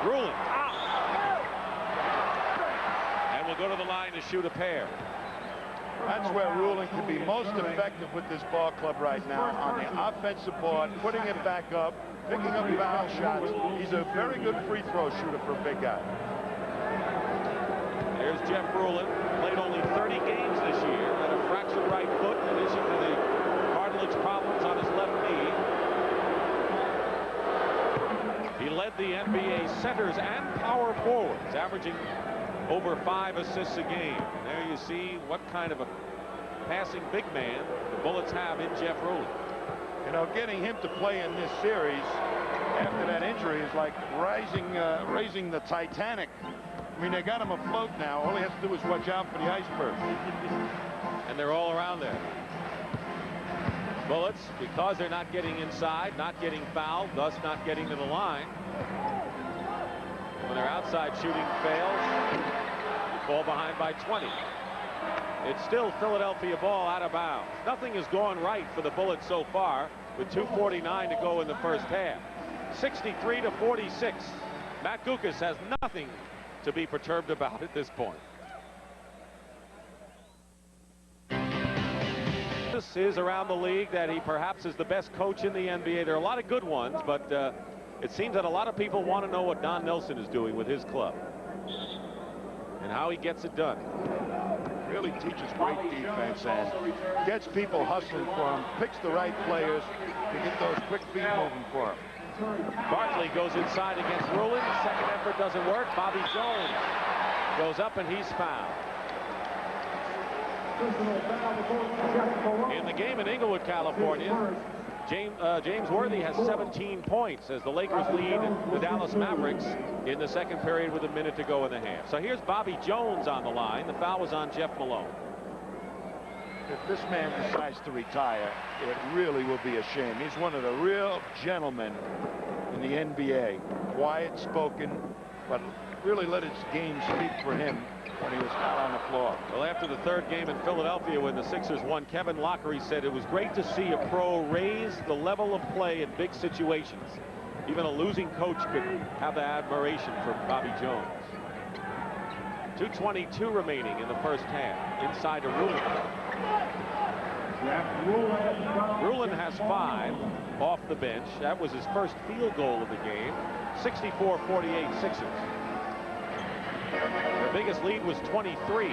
Ruland. And will go to the line to shoot a pair. That's where Ruland can be most effective with this ball club right now on the offensive board, putting it back up, picking up foul shots. He's a very good free throw shooter for a big guy. There's Jeff Ruland. Played only 30 games this year. Had a fractured right foot in addition to the cartilage problems on his left knee. He led the NBA centers and power forwards, averaging over 5 assists a game. And there you see what kind of a passing big man the Bullets have in Jeff Ruland. You know, getting him to play in this series after that injury is like raising the Titanic. I mean, they got him afloat now. All he has to do is watch out for the iceberg. And they're all around there. Bullets, because they're not getting inside, not getting fouled, thus not getting to the line. When their outside shooting fails, fall behind by 20. It's still Philadelphia ball out of bounds. Nothing has gone right for the Bullets so far with 2:49 to go in the first half. 63-46. Matt Guokas has nothing to be perturbed about at this point. This is around the league that he perhaps is the best coach in the NBA. There are a lot of good ones, but it seems that a lot of people want to know what Don Nelson is doing with his club and how he gets it done. Really teaches great defense and gets people hustling for him, picks the right players to get those quick feet moving for him. Barkley goes inside against Ruland. Second effort doesn't work. Bobby Jones goes up and he's fouled. In the game in Inglewood, California, James Worthy has 17 points as the Lakers lead the Dallas Mavericks in the second period with a minute to go in the half. So here's Bobby Jones on the line. The foul was on Jeff Malone. If this man decides to retire, it really will be a shame. He's one of the real gentlemen in the NBA. Quiet spoken, but really let his game speak for him. when he was out on the floor. Well, after the third game in Philadelphia when the Sixers won, Kevin Lockery said it was great to see a pro raise the level of play in big situations. Even a losing coach could have that admiration for Bobby Jones. 2:22 remaining in the first half. Inside to Rulin. Rulin has 5 off the bench. That was his first field goal of the game. 64-48 Sixers. The biggest lead was 23.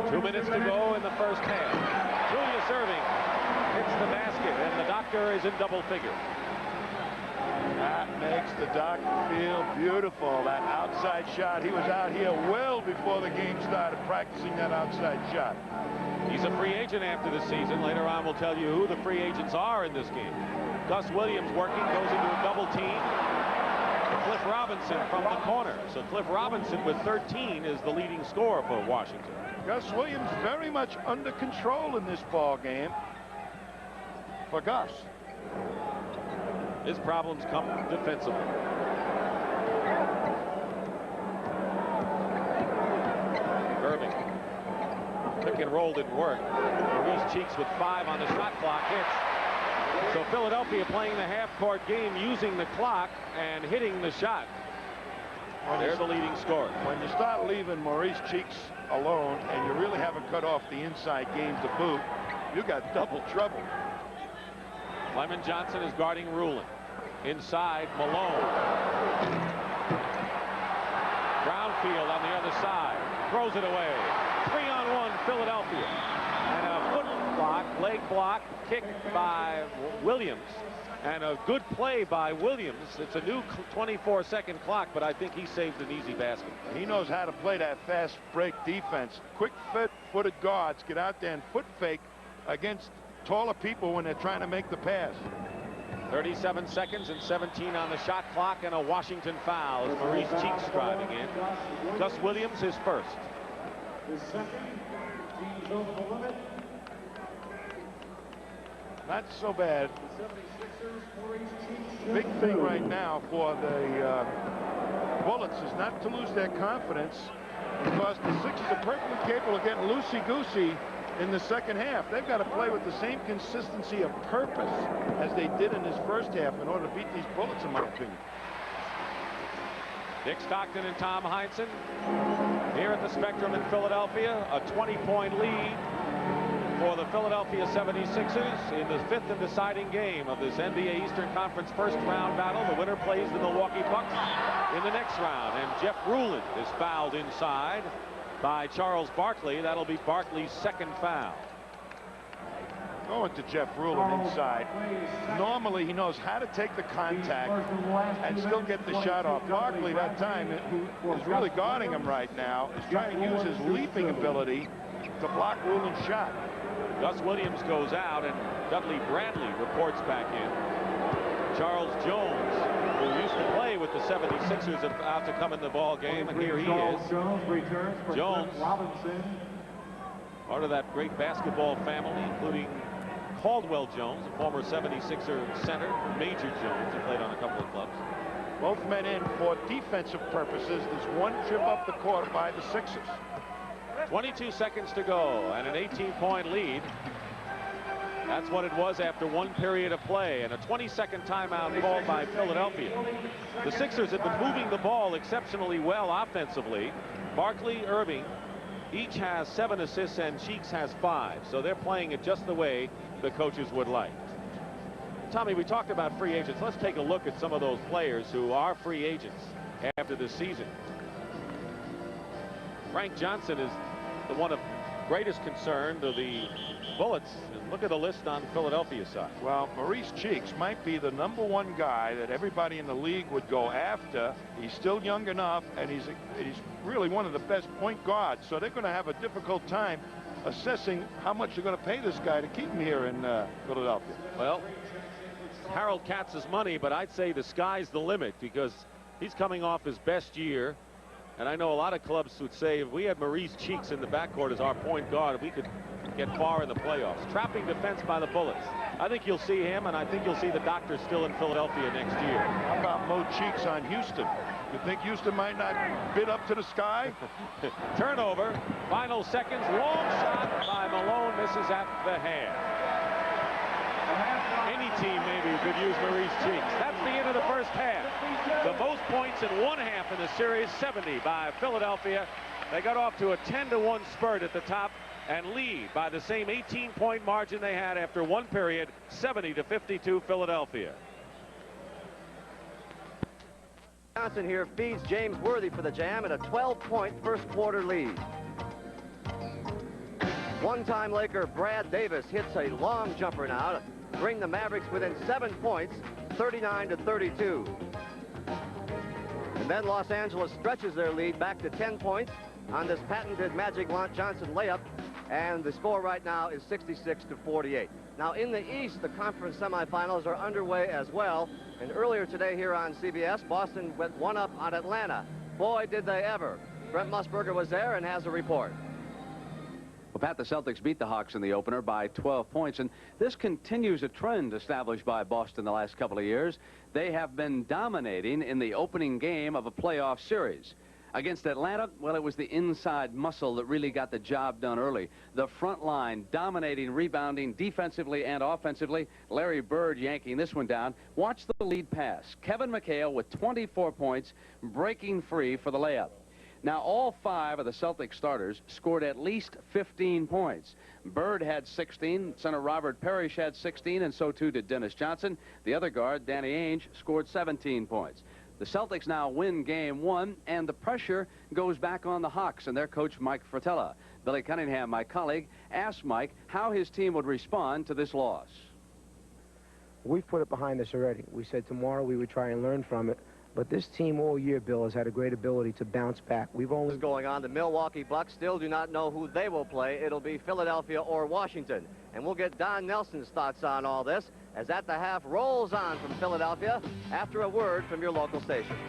Two minutes to go in the first half. Julius Erving hits the basket, and the doctor is in double figures. That makes the doc feel beautiful. That outside shot. He was out here well before the game started practicing that outside shot. He's a free agent after the season. Later on, we'll tell you who the free agents are in this game. Gus Williams working, goes into a double team. Cliff Robinson from the corner. So Cliff Robinson with 13 is the leading scorer for Washington. Gus Williams very much under control in this ball game for Gus. His problems come defensively. Irving. Pick and roll didn't work. Maurice Cheeks with 5 on the shot clock hits. So Philadelphia playing the half-court game using the clock and hitting the shot. They're the leading scorer. When you start leaving Maurice Cheeks alone and you really haven't cut off the inside game to boot, you got double trouble. Lyman Johnson is guarding Rulin. Inside, Malone. Brownfield on the other side. Throws it away. 3-on-1 Philadelphia. And a foot block, leg block, kick by Williams. And a good play by Williams. It's a new 24-second clock, but I think he saved an easy basket. He knows how to play that fast break defense. Quick footed guards get out there and foot fake against taller people when they're trying to make the pass. 37 seconds and 17 on the shot clock, and a Washington foul as Maurice Cheeks driving in. Gus Williams his first. Not so bad. Big thing right now for the Bullets is not to lose their confidence, because the Sixers are perfectly capable of getting loosey-goosey in the second half. They've got to play with the same consistency of purpose as they did in this first half in order to beat these Bullets, in my opinion. Dick Stockton and Tom Heinsohn here at the Spectrum in Philadelphia. A 20-point lead for the Philadelphia 76ers in the 5th and deciding game of this NBA Eastern Conference first round battle. The winner plays the Milwaukee Bucks in the next round, and Jeff Rulin is fouled inside by Charles Barkley. That'll be Barkley's second foul. Going to Jeff Rulin inside. Normally he knows how to take the contact and still get the shot off. Barkley that time, who is really guarding him right now, is trying to use his leaping ability to block Rulin's shot. Gus Williams goes out, and Dudley Bradley reports back in. Charles Jones, who used to play with the 76ers, about to come in the ball game, and here he is. Jones, part of that great basketball family, including Caldwell Jones, a former 76er center, Major Jones, who played on a couple of clubs. Both men in for defensive purposes. There's one trip up the court by the Sixers. 22 seconds to go, and an 18-point lead. That's what it was after one period of play, and a 20-second timeout called by Philadelphia. The Sixers have been moving the ball exceptionally well offensively. Barkley, Irving each has 7 assists, and Cheeks has 5. So they're playing it just the way the coaches would like. Tommy, we talked about free agents. Let's take a look at some of those players who are free agents after this season. Frank Johnson is the one of greatest concern to the Bullets. And look at the list on Philadelphia's side. Well, Maurice Cheeks might be the #1 guy that everybody in the league would go after. He's still young enough, and he's really one of the best point guards. So they're going to have a difficult time assessing how much they're going to pay this guy to keep him here in Philadelphia. Well, Harold Katz's money, but I'd say the sky's the limit, because he's coming off his best year. And I know a lot of clubs would say if we had Maurice Cheeks in the backcourt as our point guard, we could get far in the playoffs. Trapping defense by the Bullets. I think you'll see him, and I think you'll see the doctor still in Philadelphia next year. How about Mo Cheeks on Houston? You think Houston might not bid up to the sky? Turnover, final seconds, long shot by Malone, misses at the hand. Any team maybe could use Maurice Cheeks. That's the end of the first half. The most points in one half in the series, 70 by Philadelphia. They got off to a 10-1 spurt at the top and lead by the same 18-point margin they had after one period, 70-52 Philadelphia. Johnson here feeds James Worthy for the Jam at a 12-point first quarter lead. One-time Laker Brad Davis hits a long jumper now to bring the Mavericks within 7 points, 39-32. And then Los Angeles stretches their lead back to 10 points on this patented Magic Johnson layup, and the score right now is 66-48. Now in the East, the conference semifinals are underway as well, and earlier today here on CBS, Boston went one up on Atlanta. Boy, did they ever. Brent Musburger was there and has a report. Well, Pat, the Celtics beat the Hawks in the opener by 12 points, and this continues a trend established by Boston the last couple of years. They have been dominating in the opening game of a playoff series. Against Atlanta, well, it was the inside muscle that really got the job done early. The front line dominating, rebounding defensively and offensively. Larry Bird yanking this one down. Watch the lead pass. Kevin McHale with 24 points, breaking free for the layup. Now, all 5 of the Celtic starters scored at least 15 points. Bird had 16, center Robert Parrish had 16, and so too did Dennis Johnson. The other guard, Danny Ainge, scored 17 points. The Celtics now win game 1, and the pressure goes back on the Hawks and their coach, Mike Fratello. Billy Cunningham, my colleague, asked Mike how his team would respond to this loss. We've put it behind us already. We said tomorrow we would try and learn from it. But this team all year, Bill, has had a great ability to bounce back. We've only... Going on, the Milwaukee Bucks still do not know who they will play. It'll be Philadelphia or Washington. And we'll get Don Nelson's thoughts on all this as At the Half rolls on from Philadelphia after a word from your local stations.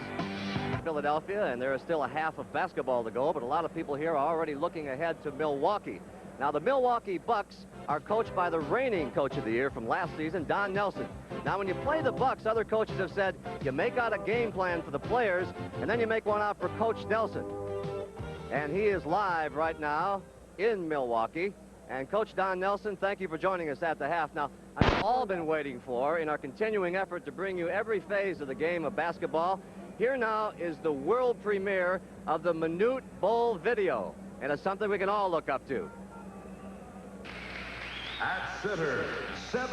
Philadelphia, and there is still a half of basketball to go, but a lot of people here are already looking ahead to Milwaukee. Now, the Milwaukee Bucks are coached by the reigning coach of the year from last season, Don Nelson. Now, when you play the Bucks, other coaches have said you make out a game plan for the players, and then you make one out for Coach Nelson. And he is live right now in Milwaukee. And Coach Don Nelson, thank you for joining us at the half. Now, I've all been waiting for, in our continuing effort to bring you every phase of the game of basketball, here now is the world premiere of the Manute Bol video. And it's something we can all look up to. At center, 7'6",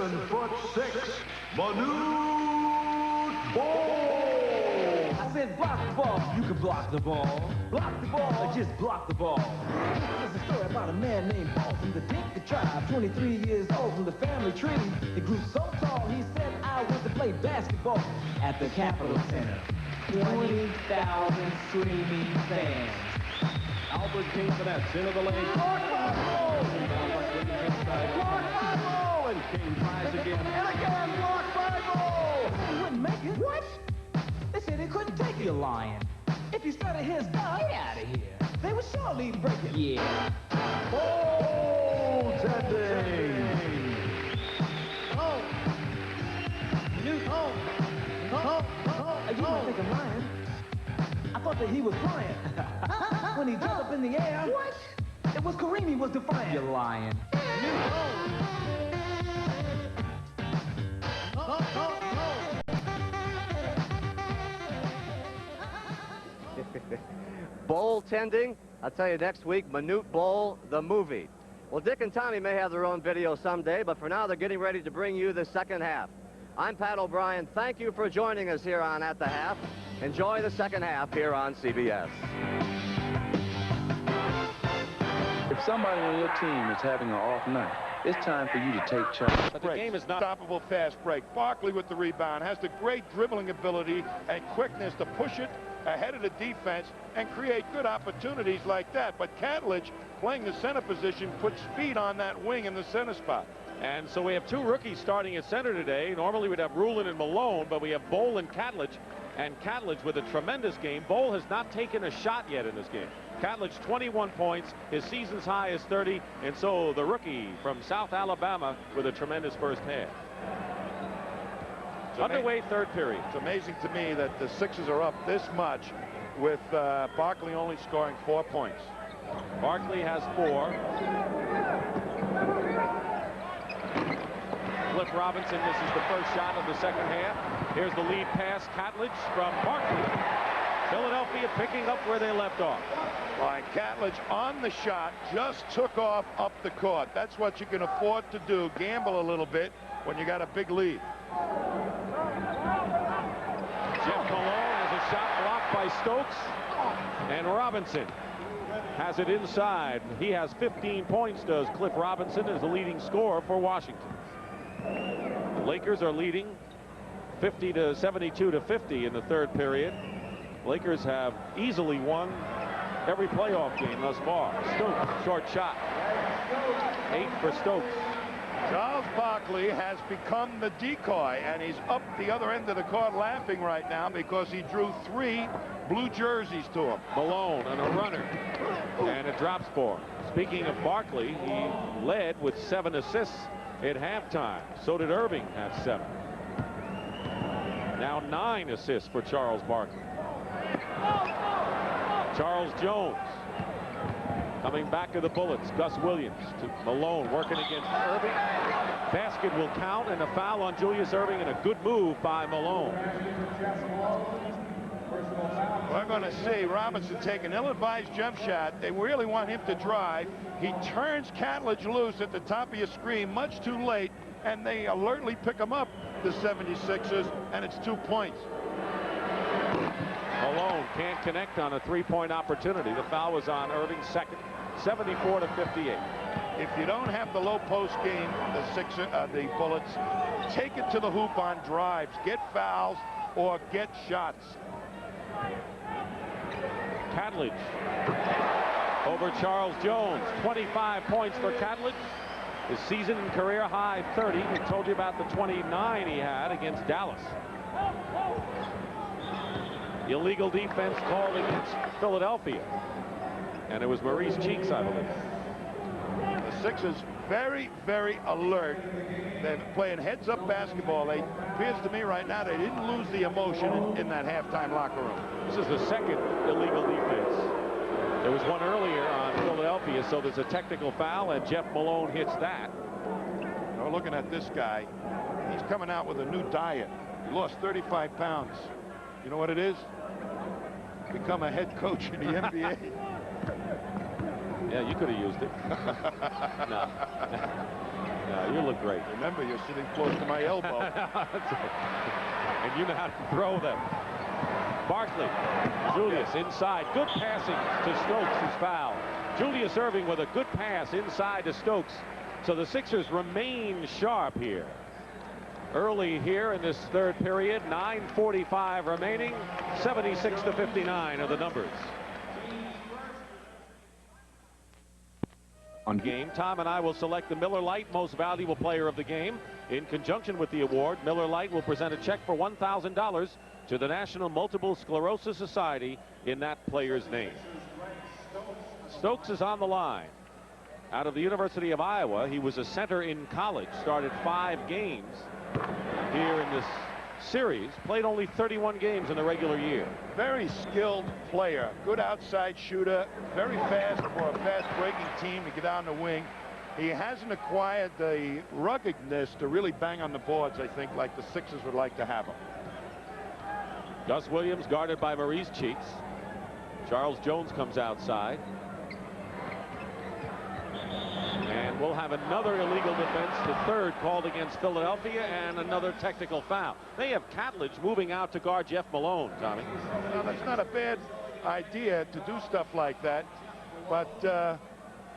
Manute Bol. I said block the ball. You can block the ball. Block the ball or just block the ball. This is a story about a man named Bol from the Dinka tribe, 23 years old from the family tree. He grew so tall, he said, I want to play basketball at the Capitol Center. 20,000 screaming fans. Albert King for that into the lane. And King tries again. And again, blocked by Bol. He wouldn't make it. What? They said they couldn't take your Lion. If he started his gun, get out of here. They would surely break it. Yeah. Bol tending. Oh. You might think I'm lying. I thought that he was flying. When he jumped up in the air. What? It was Kareem he was defiant. You're lying. Bol tending. I'll tell you next week, Manute Bol, the movie. Well, Dick and Tommy may have their own video someday, but for now, they're getting ready to bring you the second half. I'm Pat O'Brien. Thank you for joining us here on At the Half. Enjoy the second half here on CBS. If somebody on your team is having an off night, it's time for you to take charge. But the game is not stoppable fast break. Barkley with the rebound has the great dribbling ability and quickness to push it ahead of the defense and create good opportunities like that. But Catledge, playing the center position, puts speed on that wing in the center spot. And so we have 2 rookies starting at center today. Normally we'd have Rulin and Malone, but we have Bol and Catledge. And Catledge with a tremendous game. Bol has not taken a shot yet in this game. Catledge 21 points. His season's high is 30. And so the rookie from South Alabama with a tremendous first half. Underway third period. It's amazing to me that the Sixers are up this much with Barkley only scoring 4 points. Barkley has 4. Cliff Robinson misses the first shot of the second half. Here's the lead pass, Catledge from Barkley. Philadelphia picking up where they left off. Right, Catledge on the shot just took off up the court. That's what you can afford to do, gamble a little bit when you got a big lead. Jeff Malone has a shot blocked by Stokes, and Robinson has it inside. He has 15 points, does Cliff Robinson, as the leading scorer for Washington. The Lakers are leading 72-50 in the third period. Lakers have easily won every playoff game thus far. Stokes, short shot. 8 for Stokes. Charles Barkley has become the decoy, and he's up the other end of the court laughing right now because he drew 3 blue jerseys to him. Malone and a runner, and it drops for him. Speaking of Barkley, he led with 7 assists at halftime. So did Irving have 7. Now 9 assists for Charles Barkley. Charles Jones coming back to the Bullets. Gus Williams to Malone working against Irving. Basket will count, and a foul on Julius Irving, and a good move by Malone. We're going to see Robinson take an ill-advised jump shot. They really want him to drive. He turns Catledge loose at the top of your screen much too late, and they alertly pick him up, the 76ers, and it's 2 points. Malone can't connect on a 3-point opportunity. The foul was on Irving's second. 74-58. If you don't have the low post game, the Bullets, take it to the hoop on drives, get fouls or get shots. Catledge over Charles Jones. 25 points for Catledge. His season and career high 30. We told you about the 29 he had against Dallas. Illegal defense called against Philadelphia, and it was Maurice Cheeks, I believe. The Sixers very, very alert. They're playing heads-up basketball. It appears to me right now they didn't lose the emotion in that halftime locker room. This is the second illegal defense. There was one earlier on Philadelphia, so there's a technical foul, and Jeff Malone hits that. Now looking at this guy, he's coming out with a new diet. He lost 35 pounds. You know what it is? Become a head coach in the NBA. Yeah, you could have used it. No, you look great. Remember, you're sitting close to my elbow. And you know how to throw them. Barkley, Julius inside. Good passing to Stokes, who's fouled. Julius Irving with a good pass inside to Stokes. So the Sixers remain sharp here. Early here in this third period, 9:45 remaining, 76-59 are the numbers. On game, Tom and I will select the Miller Lite Most Valuable Player of the Game. In conjunction with the award, Miller Lite will present a check for $1,000 to the National Multiple Sclerosis Society in that player's name. Stokes is on the line. Out of the University of Iowa, he was a center in college, started 5 games here in this series, played only 31 games in the regular year. Very skilled player, good outside shooter, very fast for a fast breaking team to get down the wing. He hasn't acquired the ruggedness to really bang on the boards, I think, like the Sixers would like to have him. Gus Williams guarded by Maurice Cheeks. Charles Jones comes outside. And we'll have another illegal defense, the third called against Philadelphia, and another technical foul. They have Catledge moving out to guard Jeff Malone, Tommy. Now, that's not a bad idea to do stuff like that, but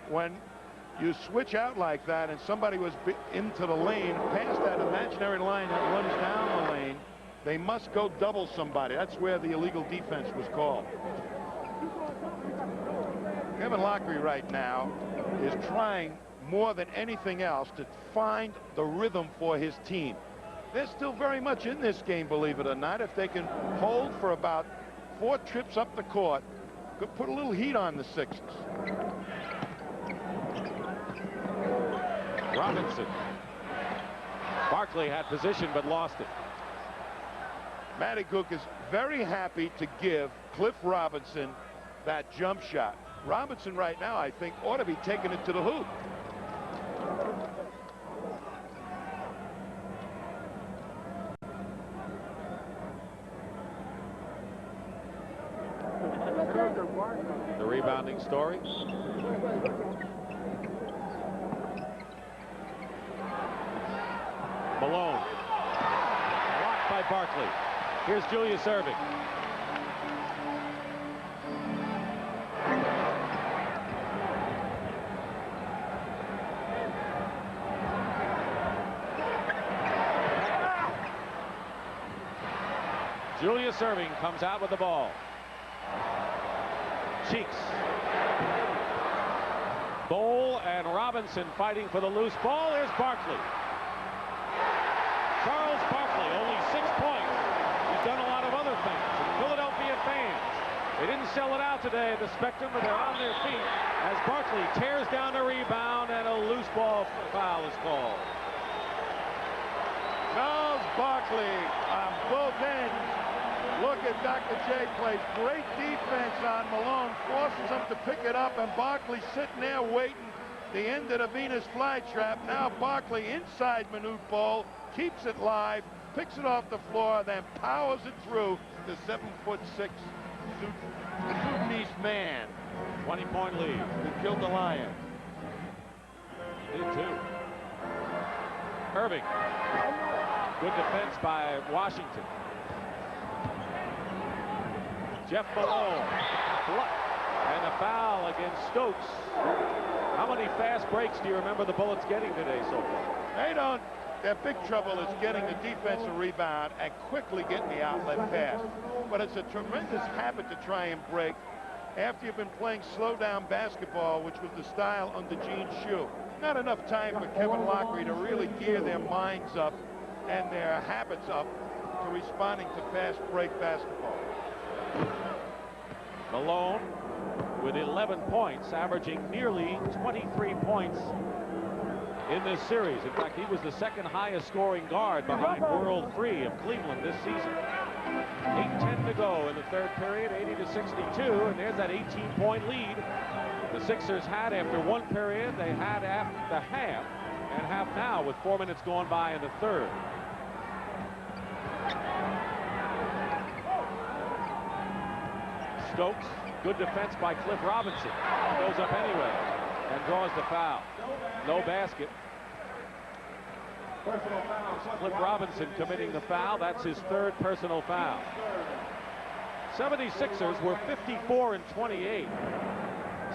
when you switch out like that and somebody was into the lane, past that imaginary line that runs down the lane, they must go double somebody. That's where the illegal defense was called. Kevin Lockery right now is trying more than anything else to find the rhythm for his team. They're still very much in this game, believe it or not. If they can hold for about 4 trips up the court, could put a little heat on the Sixers. Robinson. Barkley had position but lost it. Matty Cook is very happy to give Cliff Robinson that jump shot. Robinson right now, I think, ought to be taking it to the hoop. The rebounding story. Malone. Blocked by Barkley. Here's Julius Erving. Julius Erving comes out with the ball. Cheeks. Bowl and Robinson fighting for the loose ball. There's Barkley. Charles Barkley, only 6 points. He's done a lot of other things. Philadelphia fans, they didn't sell it out today at the Spectrum, but they're on their feet as Barkley tears down a rebound and a loose ball foul is called. Charles Barkley on both ends. Look at Dr. J plays great defense on Malone, forces him to pick it up, and Barkley sitting there waiting. The end of the Venus flytrap. Now Barkley inside Manute Bol, keeps it live, picks it off the floor, then powers it through the 7'6" Sudanese man. 20-point lead. Who killed the Lion. Did too. Erving. Good defense by Washington. Jeff Malone. And a foul against Stokes. How many fast breaks do you remember the Bullets getting today so far? They don't. Their big trouble is getting the defensive rebound and quickly getting the outlet pass. But it's a tremendous habit to try and break after you've been playing slow down basketball, which was the style under Gene Shue. Not enough time for Kevin Lockery to really gear their minds up and their habits up to responding to fast break basketball. Malone with 11 points, averaging nearly 23 points in this series. In fact, he was the second highest scoring guard behind World 3 of Cleveland this season. 8:10 to go in the third period, 80-62, and there's that 18-point lead the Sixers had after one period. They had after the half, and half now with 4 minutes gone by in the third. Stokes, good defense by Cliff Robinson. Goes up anyway and draws the foul. No basket. Cliff Robinson committing the foul. That's his third personal foul. 76ers were 54-28.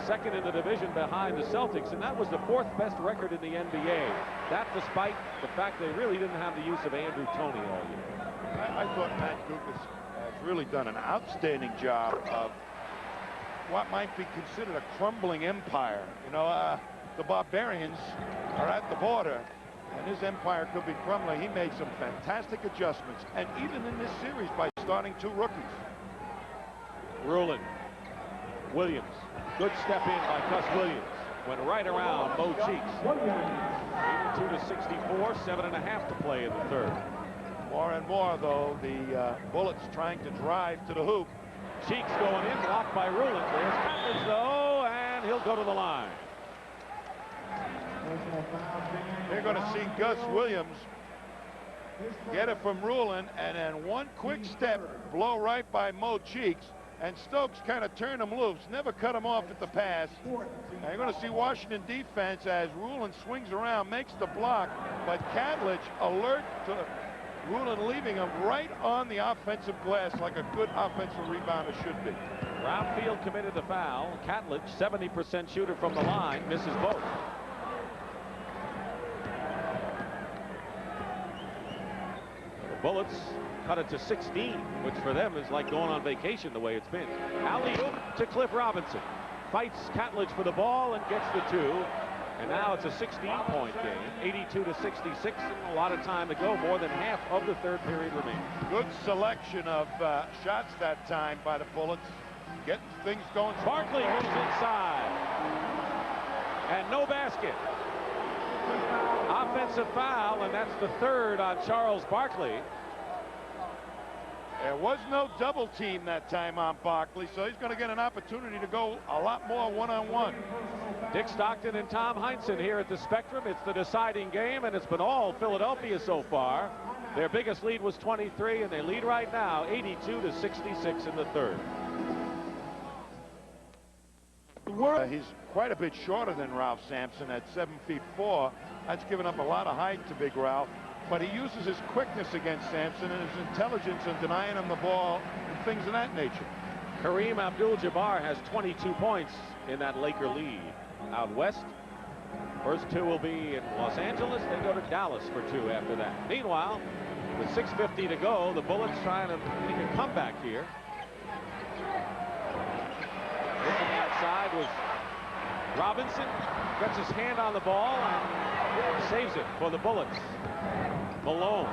Second in the division behind the Celtics, and that was the fourth best record in the NBA. That despite the fact they really didn't have the use of Andrew Toney all year. I thought Matt Guokas has really done an outstanding job of what might be considered a crumbling empire. You know, the Barbarians are at the border, and his empire could be crumbling. He made some fantastic adjustments, and even in this series by starting two rookies. Rulin, Williams, good step in by Gus Williams. Went right around Mo Cheeks. 82-64, 7.5 to play in the third. More and more, though, the Bullets trying to drive to the hoop. Cheeks going in, blocked by Rulin. There's Catlett, though, and he'll go to the line. They're going to see Gus Williams get it from Rulin, and then one quick step, blow right by Mo Cheeks, and Stokes kind of turned him loose, never cut him off at the pass. And you're going to see Washington defense as Rulin swings around, makes the block, but Catlett alert to Rulin, leaving him right on the offensive glass like a good offensive rebounder should be. Brownfield committed the foul. Catlett, 70% shooter from the line, misses both. The Bullets cut it to 16, which for them is like going on vacation the way it's been. Alley-oop to Cliff Robinson. Fights Catlett for the ball and gets the two. And now it's a 16-point game, 82-66, and a lot of time to go. More than half of the third period remains. Good selection of shots that time by the Bullets. Getting things going. Barkley moves inside. And no basket. Offensive foul, and that's the third on Charles Barkley. There was no double team that time on Barkley, so he's going to get an opportunity to go a lot more one-on-one. Dick Stockton and Tom Heinsohn here at the Spectrum. It's the deciding game, and it's been all Philadelphia so far. Their biggest lead was 23, and they lead right now 82-66 in the third. He's quite a bit shorter than Ralph Sampson at 7'4". That's given up a lot of height to Big Ralph, but he uses his quickness against Sampson and his intelligence in denying him the ball and things of that nature. Kareem Abdul-Jabbar has 22 points in that Laker lead. Out west, first two will be in Los Angeles. They go to Dallas for two after that. Meanwhile, with 6:50 to go, the Bullets trying to make a comeback here. Looking outside was Robinson. Gets his hand on the ball and saves it for the Bullets. Malone,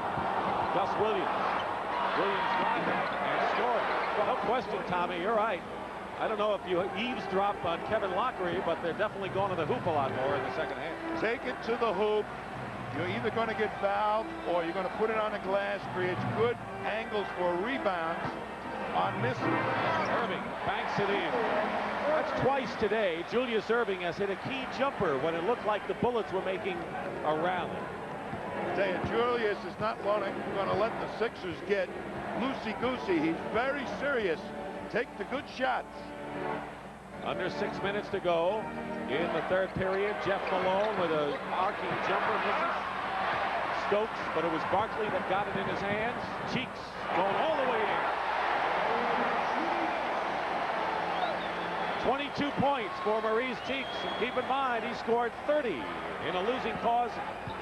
Gus Williams. Williams driving and scoring. No question, Tommy, you're right. I don't know if you eavesdrop on Kevin Lockery, but they're definitely going to the hoop a lot more in the second half. Take it to the hoop. You're either going to get fouled or you're going to put it on the glass. Creates good angles for rebounds on misses. Irving banks it in. That's twice today. Julius Irving has hit a key jumper when it looked like the Bullets were making a rally. I tell you, Julius is not going to let the Sixers get loosey-goosey. He's very serious. Take the good shots. Under 6 minutes to go in the third period. Jeff Malone with an arcing jumper misses. Stokes, but it was Barkley that got it in his hands. Cheeks going all the way in. 22 points for Maurice Cheeks. And keep in mind, he scored 30 in a losing cause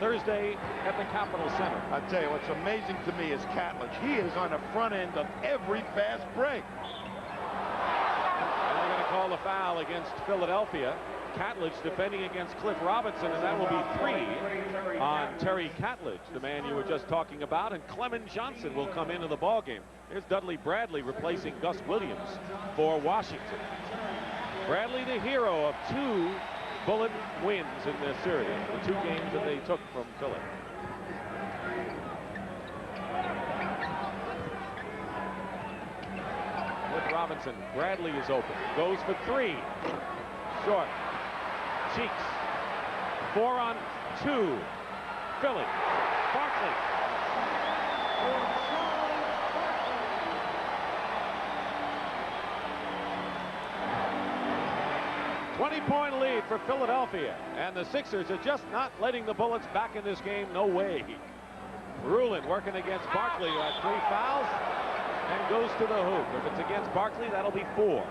Thursday at the Capitol Center. I tell you, what's amazing to me is Catledge. He is on the front end of every fast break. And they're going to call the foul against Philadelphia. Catledge defending against Cliff Robinson, and that will be 3 on Terry Catledge, the man you were just talking about, and Clement Johnson will come into the ballgame. Here's Dudley Bradley replacing Gus Williams for Washington. Bradley, the hero of 2 Bullet wins in this series, the 2 games that they took from Philly. With Robinson, Bradley is open, goes for 3, short. Cheeks, 4 on 2, Philly, Barkley. 20-point lead for Philadelphia, and the Sixers are just not letting the Bullets back in this game. No way. Rulin working against Barkley, who had 3 fouls and goes to the hoop. If it's against Barkley, that'll be 4.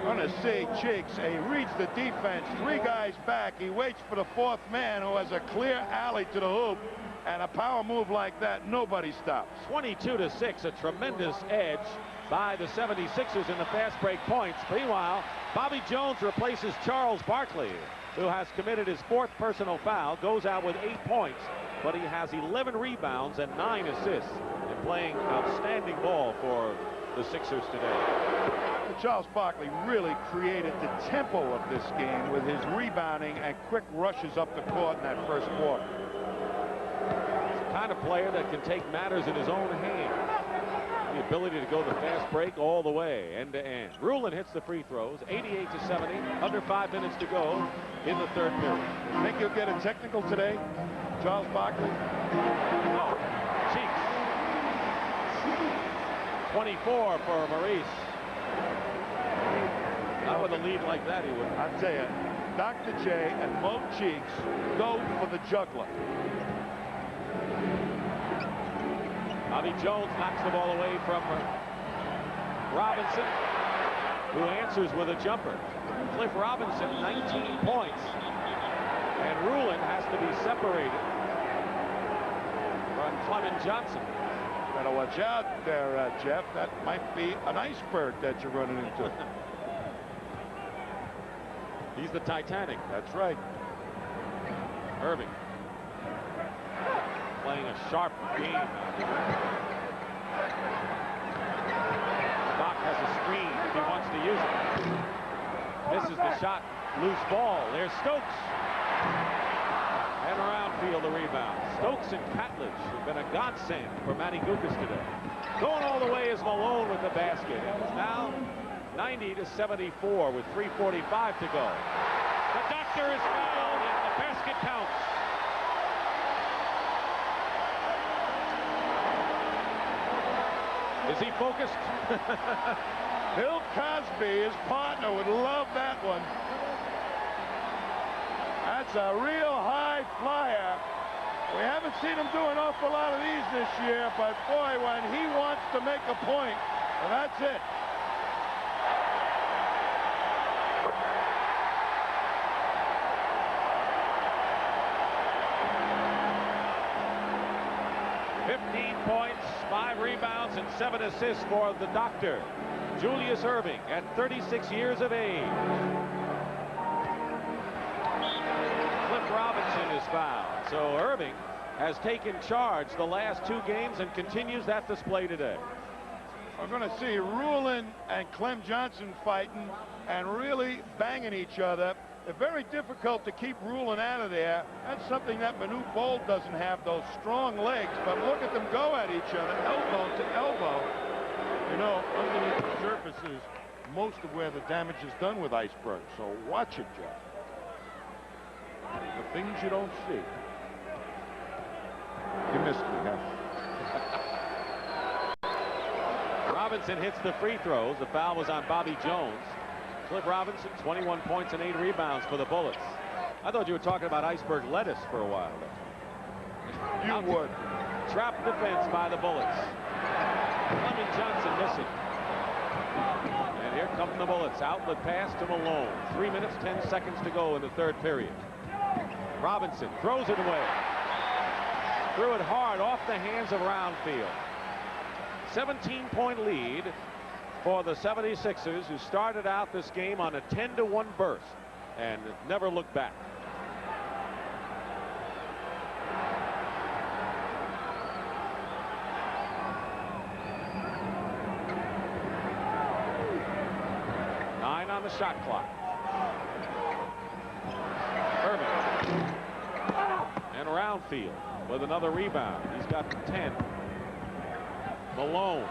Going to see Cheeks. He reads the defense, 3 guys back. He waits for the 4th man who has a clear alley to the hoop, and a power move like that, nobody stops. 22-6, a tremendous edge by the 76ers in the fast break points. Meanwhile, Bobby Jones replaces Charles Barkley, who has committed his 4th personal foul, goes out with 8 points, but he has 11 rebounds and 9 assists, and playing outstanding ball for the Sixers today. Charles Barkley really created the tempo of this game with his rebounding and quick rushes up the court in that first quarter. He's the kind of player that can take matters in his own hands. The ability to go the fast break all the way, end to end. Rulin hits the free throws, 88-70, under 5 minutes to go in the third period. Think he'll get a technical today, Charles Barkley? No. Cheeks. 24 for Maurice. Not with a lead like that, he wouldn't. I tell you, Dr. J and Mo Cheeks go for the juggler. Bobby Jones knocks the ball away from Robinson, who answers with a jumper. Cliff Robinson, 19 points. And Rulin has to be separated from Clement Johnson. Better watch out there, Jeff. That might be an iceberg that you're running into. He's the Titanic. That's right. Irving playing a sharp game. Bach has a screen if he wants to use it. Misses the shot. Loose ball. There's Stokes. And around field the rebound. Stokes and Catledge have been a godsend for Manny Gucas today. Going all the way is Malone with the basket. It's now 90-74 with 3:45 to go. The doctor is fouled and the basket counts. Is he focused? Bill Cosby, his partner, would love that one. That's a real high flyer. We haven't seen him do an awful lot of these this year, but boy, when he wants to make a point, well, that's it. Points, 5 rebounds, and 7 assists for the doctor, Julius Erving, at 36 years of age. Cliff Robinson is fouled. So Erving has taken charge the last 2 games and continues that display today. We're going to see Rulin and Clem Johnson fighting and really banging each other. They're very difficult to keep Rulin out of there. That's something that Manute Bol doesn't have, those strong legs. But look at them go at each other, elbow to elbow. You know, underneath the surface is most of where the damage is done with iceberg. So watch it, Jeff. The things you don't see. You missed me, huh? Robinson hits the free throws. The foul was on Bobby Jones. Cliff Robinson, 21 points and 8 rebounds for the Bullets. I thought you were talking about iceberg lettuce for a while there. You would. Trap defense by the Bullets. Clement Johnson missing. And here come the Bullets. Outlet pass to Malone. 3 minutes, 10 seconds to go in the 3rd period. Robinson throws it away. Threw it hard off the hands of Roundfield. 17-point lead for the 76ers, who started out this game on a 10-1 burst and never looked back. Nine on the shot clock. Erving. And Roundfield with another rebound. He's got 10. Malone.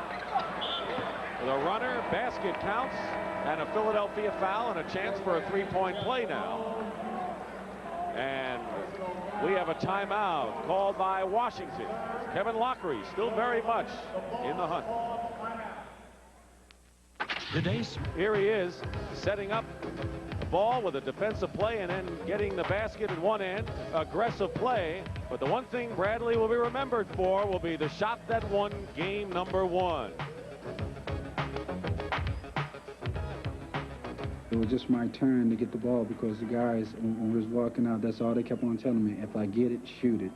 The runner, basket counts, and a Philadelphia foul and a chance for a 3-point play now. And we have a timeout called by Washington. Kevin Lockery still very much in the hunt. Here he is setting up the ball with a defensive play and then getting the basket at one end. Aggressive play. But the one thing Bradley will be remembered for will be the shot that won game number 1. It was just my turn to get the ball because the guys, when we was walking out, that's all they kept on telling me. If I get it, shoot it.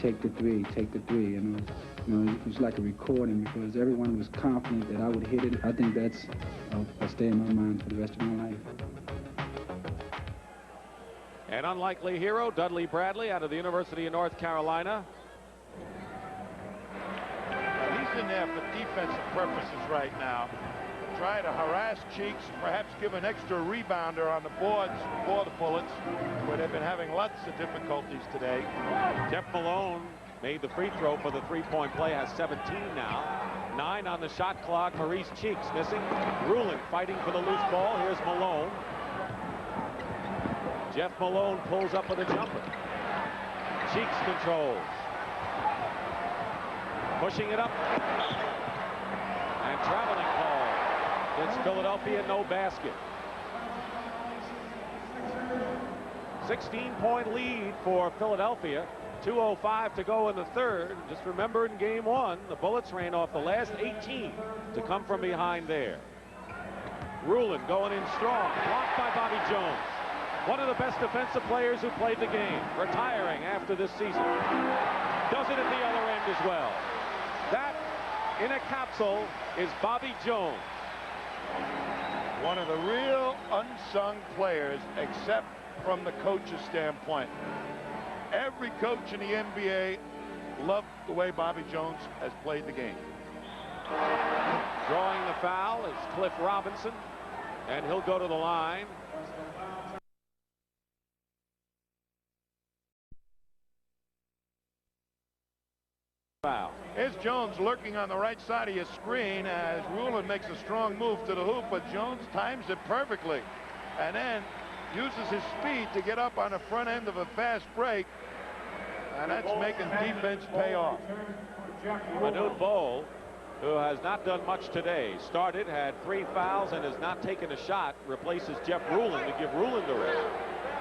Take the 3, take the 3. And it was like a recording because everyone was confident that I would hit it. I think that's a stay in my mind for the rest of my life. An unlikely hero, Dudley Bradley, out of the University of North Carolina. He's in there for defensive purposes right now. Try to harass Cheeks, perhaps give an extra rebounder on the boards for the Bullets, where they've been having lots of difficulties today. Jeff Malone made the free throw for the 3-point play, has 17 now. 9 on the shot clock. Maurice Cheeks missing. Rulin fighting for the loose ball. Here's Malone. Jeff Malone pulls up with a jumper. Cheeks controls. Pushing it up. And traveling call. It's Philadelphia, no basket. 16-point lead for Philadelphia. 2:05 to go in the 3rd. Just remember in game 1, the Bullets ran off the last 18 to come from behind there. Rulin going in strong. Blocked by Bobby Jones. One of the best defensive players who played the game. Retiring after this season. Does it at the other end as well. That, in a capsule, is Bobby Jones. One of the real unsung players, except from the coach's standpoint. Every coach in the NBA loved the way Bobby Jones has played the game. Drawing the foul is Cliff Robinson, and he'll go to the line. foul. Here's Jones lurking on the right side of your screen as Rulin makes a strong move to the hoop, but Jones times it perfectly and then uses his speed to get up on the front end of a fast break, and that's making defense pay off. Manute Bol, who has not done much today, started, had 3 fouls, and has not taken a shot, replaces Jeff Rulin to give Rulin the rest.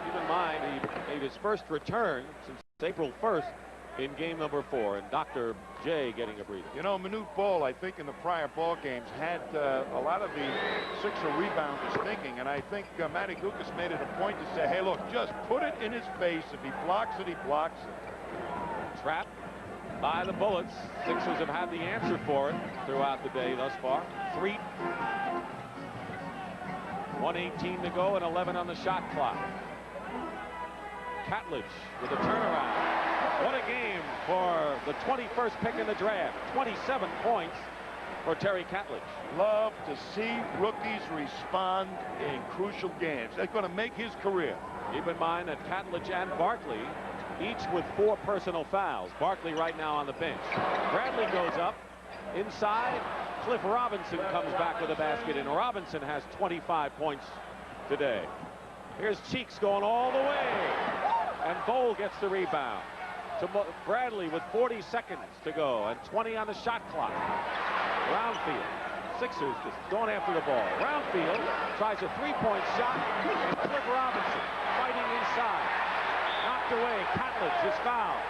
Keep in mind, he made his first return since April 1st in game number 4, and Dr. J getting a breather. You know, Manute Bol, I think in the prior ball games, had a lot of the Sixer rebounders thinking, and I think Matty Gukas made it a point to say, hey, look, just put it in his face. If he blocks it, he blocks it. Trapped by the Bullets. Sixers have had the answer for it throughout the day thus far. 1:18 to go and 11 on the shot clock. Catledge with a turnaround. What a game for the 21st pick in the draft. 27 points for Terry Catledge. Love to see rookies respond in crucial games. That's going to make his career. Keep in mind that Catledge and Barkley, each with 4 personal fouls. Barkley right now on the bench. Bradley goes up inside. Cliff Robinson comes back with a basket, and Robinson has 25 points today. Here's Cheeks going all the way, and Bol gets the rebound to Bradley with 40 seconds to go and 20 on the shot clock. Roundfield. Sixers just going after the ball. Roundfield tries a 3-point shot, and Cliff Robinson fighting inside. Knocked away. Catledge is fouled.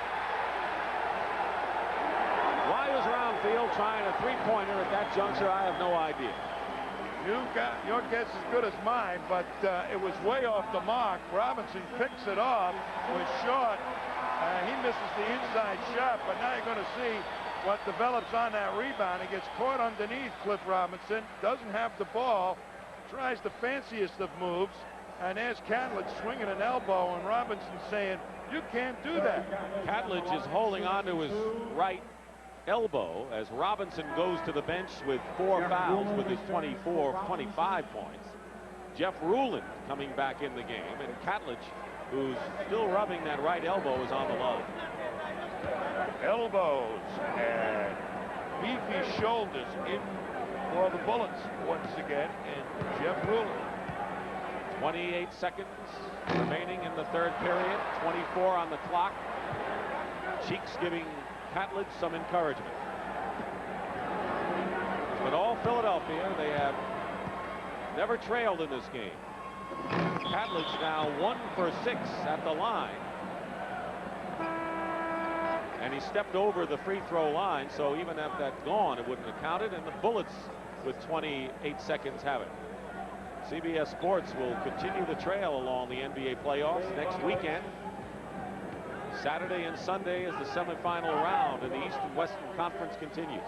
Why was Roundfield trying a 3-pointer at that juncture? I have no idea. Your guess is good as mine, but it was way off the mark. Robinson picks it off, was short. He misses the inside shot, but now you're going to see what develops on that rebound. He gets caught underneath Cliff Robinson, doesn't have the ball, tries the fanciest of moves, and there's Catledge swinging an elbow, and Robinson saying, you can't do that. Catledge is holding on to his right elbow as Robinson goes to the bench with 4 fouls with his 25 points. Jeff Rulin coming back in the game, and Catledge, who's still rubbing that right elbow, is on the line. Elbows and beefy shoulders in for the Bullets once again, and Jeff Rulin. 28 seconds remaining in the 3rd period. 24 on the clock. Cheeks giving Catledge some encouragement. But all Philadelphia, they have never trailed in this game. Catledge now 1 for 6 at the line. And he stepped over the free throw line, so even if that gone, it wouldn't have counted. And the Bullets with 28 seconds have it. CBS Sports will continue the trail along the NBA playoffs next weekend. Saturday and Sunday is the semifinal round, and the East and Western Conference continues.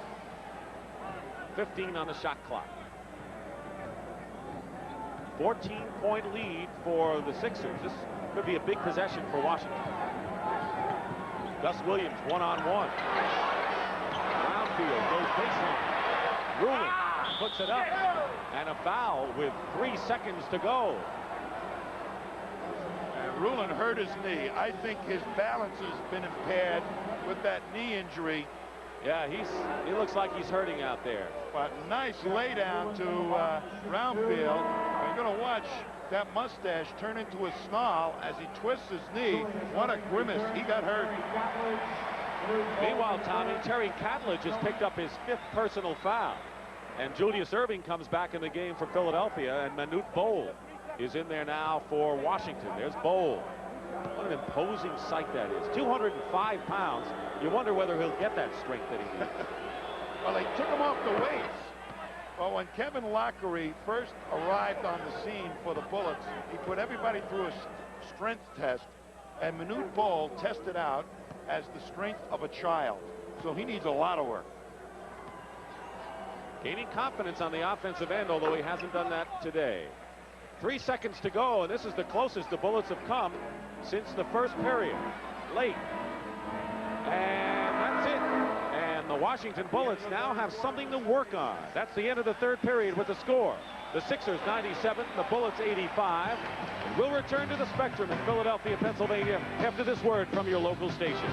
15 on the shot clock. 14-point lead for the Sixers. This could be a big possession for Washington. Gus Williams one-on-one. Roundfield goes baseline. Rulin puts it up, and a foul with 3 seconds to go. And Rulin hurt his knee. I think his balance has been impaired with that knee injury. Yeah, he looks like he's hurting out there. But nice lay down to Roundfield. You're going to watch that mustache turn into a snarl as he twists his knee. What a grimace. He got hurt. Meanwhile, Tommy, Terry Catledge has picked up his 5th personal foul. And Julius Erving comes back in the game for Philadelphia, and Manute Bol is in there now for Washington. There's Bol. What an imposing sight that is. 205 pounds. You wonder whether he'll get that strength that he needs. Well, they took him off the weights. Well, when Kevin Lockery first arrived on the scene for the Bullets, he put everybody through a strength test, and Manute Bol tested out as the strength of a child. So he needs a lot of work. Gaining confidence on the offensive end, although he hasn't done that today. 3 seconds to go, and this is the closest the Bullets have come since the first period. Late. And that's it. And the Washington Bullets now have something to work on. That's the end of the 3rd period with the score. The Sixers 97, the Bullets 85. And we'll return to the Spectrum in Philadelphia, Pennsylvania after this word from your local station.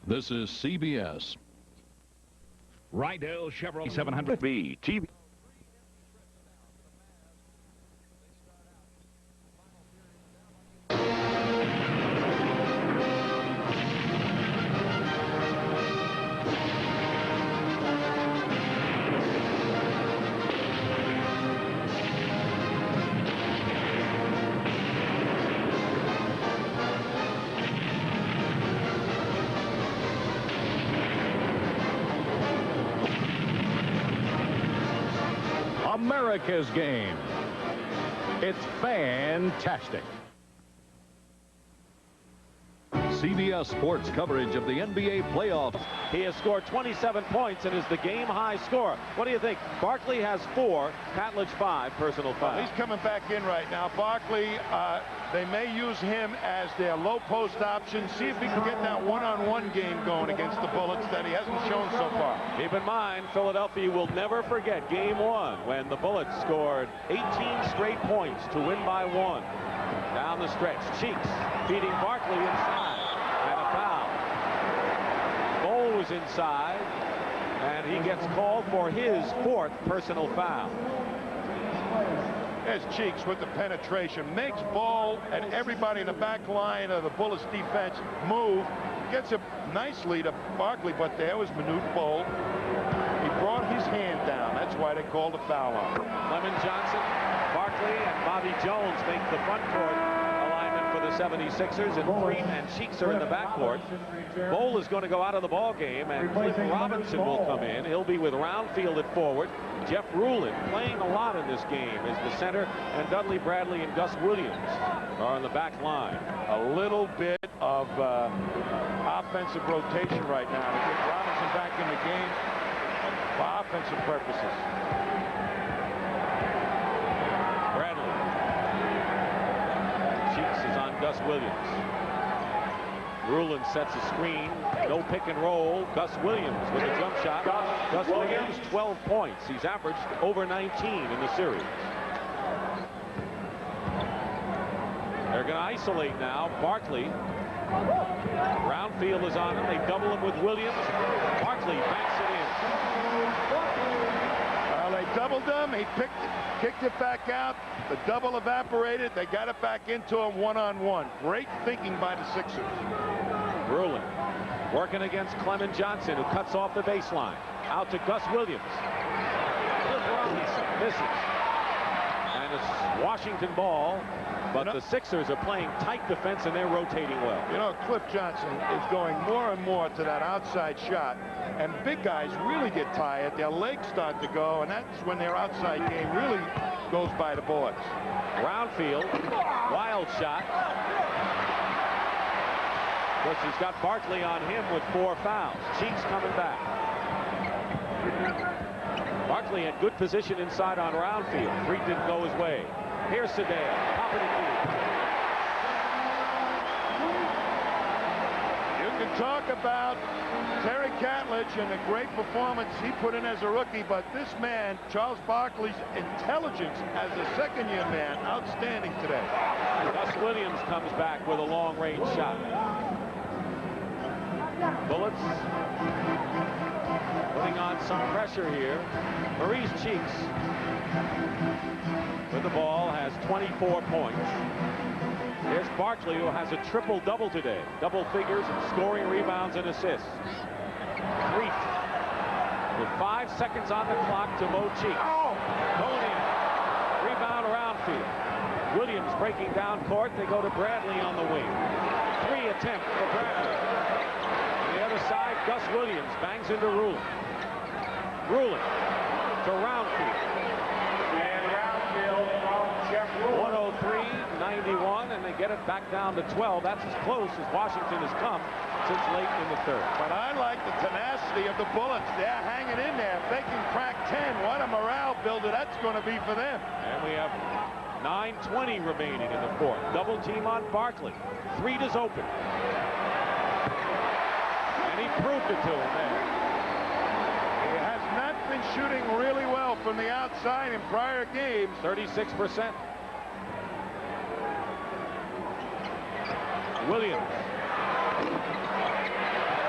This is CBS. Rydell Chevrolet 700B TV. America's game. It's fantastic. CBS Sports coverage of the NBA playoffs. He has scored 27 points and is the game-high scorer. What do you think? Barkley has 4, Catledge 5 personal fouls. He's coming back in right now. Barkley, they may use him as their low post option. See if he can get that one-on-one game going against the Bullets that he hasn't shown so far. Keep in mind, Philadelphia will never forget Game 1 when the Bullets scored 18 straight points to win by 1. Down the stretch, Cheeks feeding Barkley inside. And a foul. Bol was inside, and he gets called for his 4th personal foul. There's Cheeks with the penetration. Makes Ball and everybody in the back line of the Bullets defense move. Gets it nicely to Barkley, but there was Manute Bol. He brought his hand down. That's why they called a foul on him. Clement Johnson, Barkley, and Bobby Jones make the front court alignment for the 76ers, and Freed and Cheeks are in the backcourt. Bol is going to go out of the ball game, and Cliff Robinson will come in. He'll be with Roundfield at forward. Jeff Rulin, playing a lot in this game, is the center, and Dudley Bradley and Gus Williams are on the back line. A little bit of offensive rotation right now to get Robinson back in the game for offensive purposes. Bradley. Cheeks is on Gus Williams. Rulin sets a screen. No pick and roll. Gus Williams with a jump shot. Gus Williams, 12 points. He's averaged over 19 in the series. They're going to isolate now. Barkley. Roundfield is on him. They double him with Williams. Barkley banks it in. Well, they doubled him. He kicked it back out. The double evaporated. They got it back into him one-on-one. Great thinking by the Sixers. Rulin working against Clement Johnson, who cuts off the baseline. Out to Gus Williams. Cliff Robinson misses. And it's Washington ball. But the Sixers are playing tight defense, and they're rotating well. You know, Cliff Johnson is going more and more to that outside shot. And big guys really get tired. Their legs start to go, and that's when their outside game really goes by the Bullets. Roundfield, wild shot. Of course, he's got Barkley on him with 4 fouls. Cheeks coming back. Barkley had good position inside on Roundfield. 3 didn't go his way. Here's Sedale, top of the key. You can talk about Terry Catledge and the great performance he put in as a rookie, but this man, Charles Barkley's intelligence as a second-year man, outstanding today. Gus Williams comes back with a long-range shot. Bullets putting on some pressure here. Maurice Cheeks with the ball has 24 points. Here's Barkley, who has a triple-double today. Double figures in scoring, rebounds, and assists. Reef with 5 seconds on the clock to Mo Cheeks. Going in. Rebound Roundfield. Williams breaking down court. They go to Bradley on the wing. 3 attempt for Bradley. On the other side, Gus Williams bangs into Rulin. Rulin to Roundfield. And Roundfield from Jeff Rulin. 103-91, and they get it back down to 12. That's as close as Washington has come since late in the third. But I like the tenacity of the Bullets. They're hanging in there. If they can crack 10, what a morale builder that's going to be for them. And we have 9:20 remaining in the fourth. Double team on Barkley. 3 is open. And he proved it to him there. He has not been shooting really well from the outside in prior games. 36%. Williams.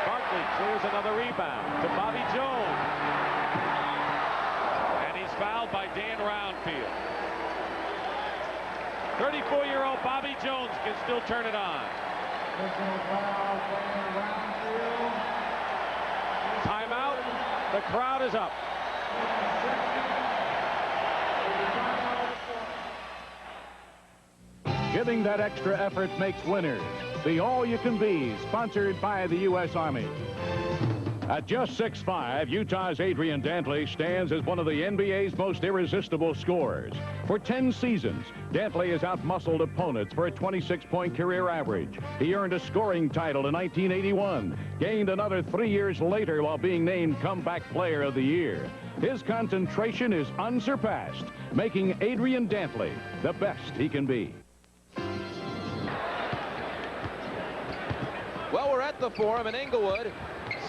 Barkley Barkley clears another rebound to Bobby Jones. And he's fouled by Dan Roundfield. 34-year-old Bobby Jones can still turn it on. Timeout. The crowd is up. Giving that extra effort makes winners. The All-You-Can-Be, sponsored by the U.S. Army. At just 6'5", Utah's Adrian Dantley stands as one of the NBA's most irresistible scorers. For 10 seasons, Dantley has outmuscled opponents for a 26-point career average. He earned a scoring title in 1981, gained another 3 years later while being named Comeback Player of the Year. His concentration is unsurpassed, making Adrian Dantley the best he can be. Well, we're at the Forum in Inglewood.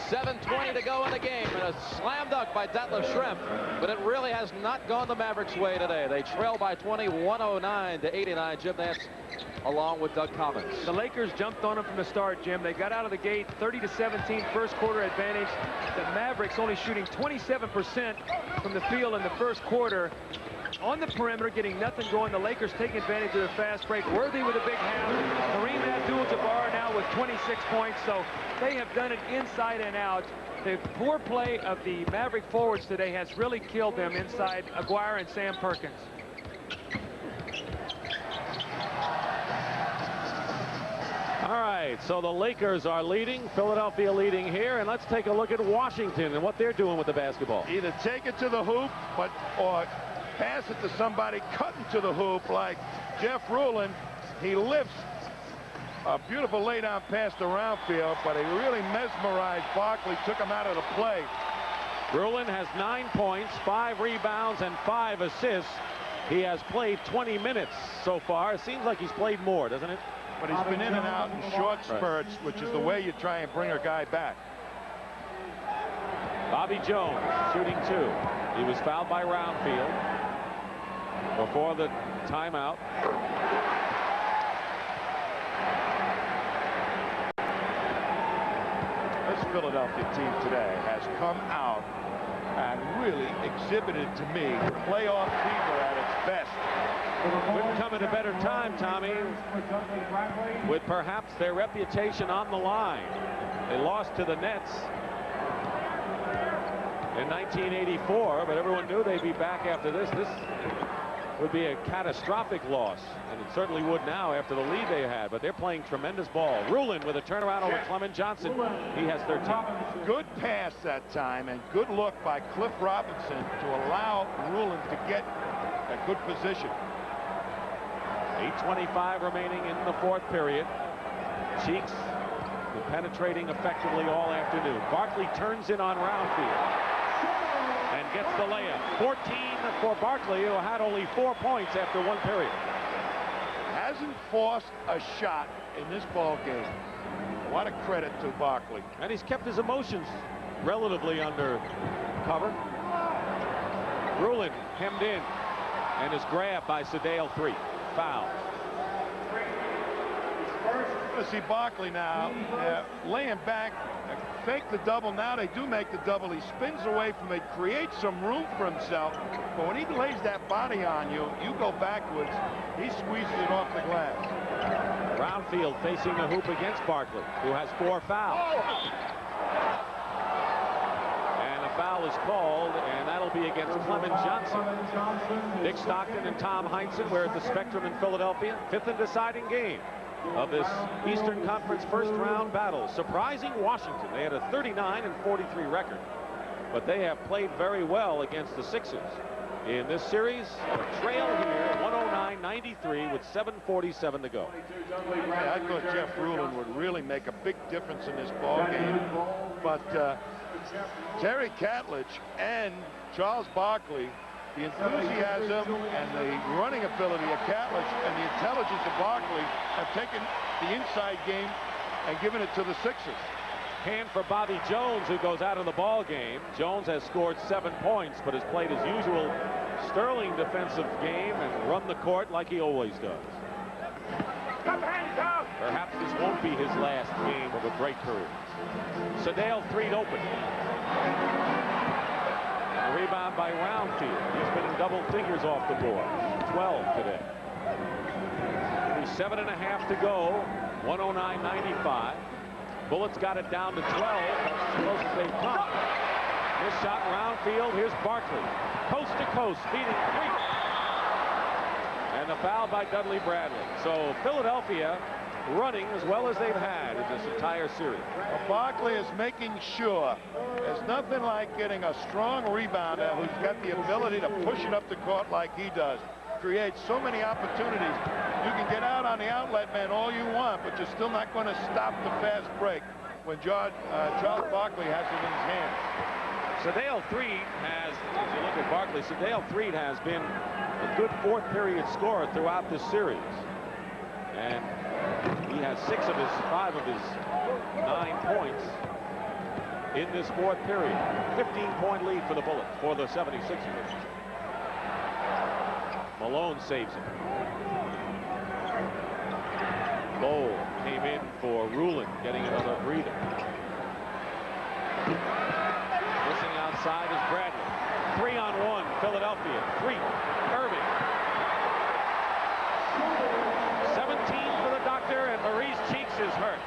7:20 to go in the game, and a slam dunk by Detlef Schrempf, but it really has not gone the Mavericks' way today. They trail by 20, 109-89. Jim Nance along with Doug Collins. The Lakers jumped on them from the start, Jim. They got out of the gate 30-17 first quarter advantage. The Mavericks only shooting 27% from the field in the first quarter. On the perimeter, getting nothing going. The Lakers taking advantage of the fast break. Worthy with a big half. Kareem Abdul-Jabbar now with 26 points. So they have done it inside and out. The poor play of the Maverick forwards today has really killed them inside Aguirre and Sam Perkins. All right, so the Lakers are leading, Philadelphia leading here, and let's take a look at Washington and what they're doing with the basketball. Either take it to the hoop, or pass it to somebody cutting to the hoop like Jeff Ruland. He lifts a beautiful lay-down pass to Roundfield, but he really mesmerized Barkley, took him out of the play. Ruland has 9 points, 5 rebounds, and 5 assists. He has played 20 minutes so far. It seems like he's played more, doesn't it? But he's been in and out in short spurts, which is the way you try and bring a guy back. Bobby Jones shooting 2. He was fouled by Roundfield before the timeout. This Philadelphia team today has come out and really exhibited to me playoff fever at its best. Couldn't come at a better time, Tommy, with perhaps their reputation on the line. They lost to the Nets in 1984, but everyone knew they'd be back after this. This would be a catastrophic loss, and it certainly would now after the lead they had, but they're playing tremendous ball. Ruland with a turnaround over Clement Johnson. He has 13. Good pass that time, and good look by Cliff Robinson to allow Ruland to get a good position. 8:25 remaining in the fourth period. Cheeks been penetrating effectively all afternoon. Barkley turns in on Roundfield and gets the layup. 14 for Barkley, who had only 4 points after 1 period. Hasn't forced a shot in this ball game. A lot of credit to Barkley. And he's kept his emotions relatively under cover. Ruland hemmed in and is grabbed by Sedale 3. Foul. Let's see Barkley now laying back, fake the double. Now they do make the double. He spins away from it, creates some room for himself, but when he lays that body on you, you go backwards. He squeezes it off the glass. Roundfield facing the hoop against Barkley, who has 4 fouls. And a foul is called, and that'll be against Clement Johnson. Dick Stockton and Tom Heinsohn were at the Spectrum in Philadelphia. 5th and deciding game of this Eastern Conference first round battle. Surprising Washington. They had a 39-43 record, but they have played very well against the Sixers in this series. A trail here, 109-93 with 7:47 to go. Yeah, I thought Jeff Ruland would really make a big difference in this ball game, but Terry Catledge and Charles Barkley, the enthusiasm and the running ability of Catledge and the intelligence of Barkley have taken the inside game and given it to the Sixers. Hand for Bobby Jones, who goes out of the ball game. Jones has scored 7 points, but has played his usual sterling defensive game and run the court like he always does. Perhaps this won't be his last game of a great career. Sedale Threed open. A rebound by Roundfield. He's been in double figures off the board. 12 today. 7.5 to go. 109.95. Bullets got it down to 12. That's as close as they've come. This shot Roundfield. Here's Barkley. Coast to coast, feeding three. And the foul by Dudley Bradley. So Philadelphia running as well as they've had in this entire series. Well, Barkley is making sure there's nothing like getting a strong rebounder who's got the ability to push it up the court like he does. Creates so many opportunities. You can get out on the outlet man all you want, but you're still not going to stop the fast break when Charles Barkley has it in his hands. Sedale Threed has, if you look at Barkley, Sedale Threed has been a good fourth period scorer throughout this series. And he has 5 of his 9 points in this fourth period. 15-point lead for the Bullets, for the 76ers. Malone saves it. Bowl came in for Rulin, getting another breather. Missing outside is Bradley. 3-on-1, Philadelphia. 3, Irving. 17 for the doctor, and Maurice Cheeks is hurt.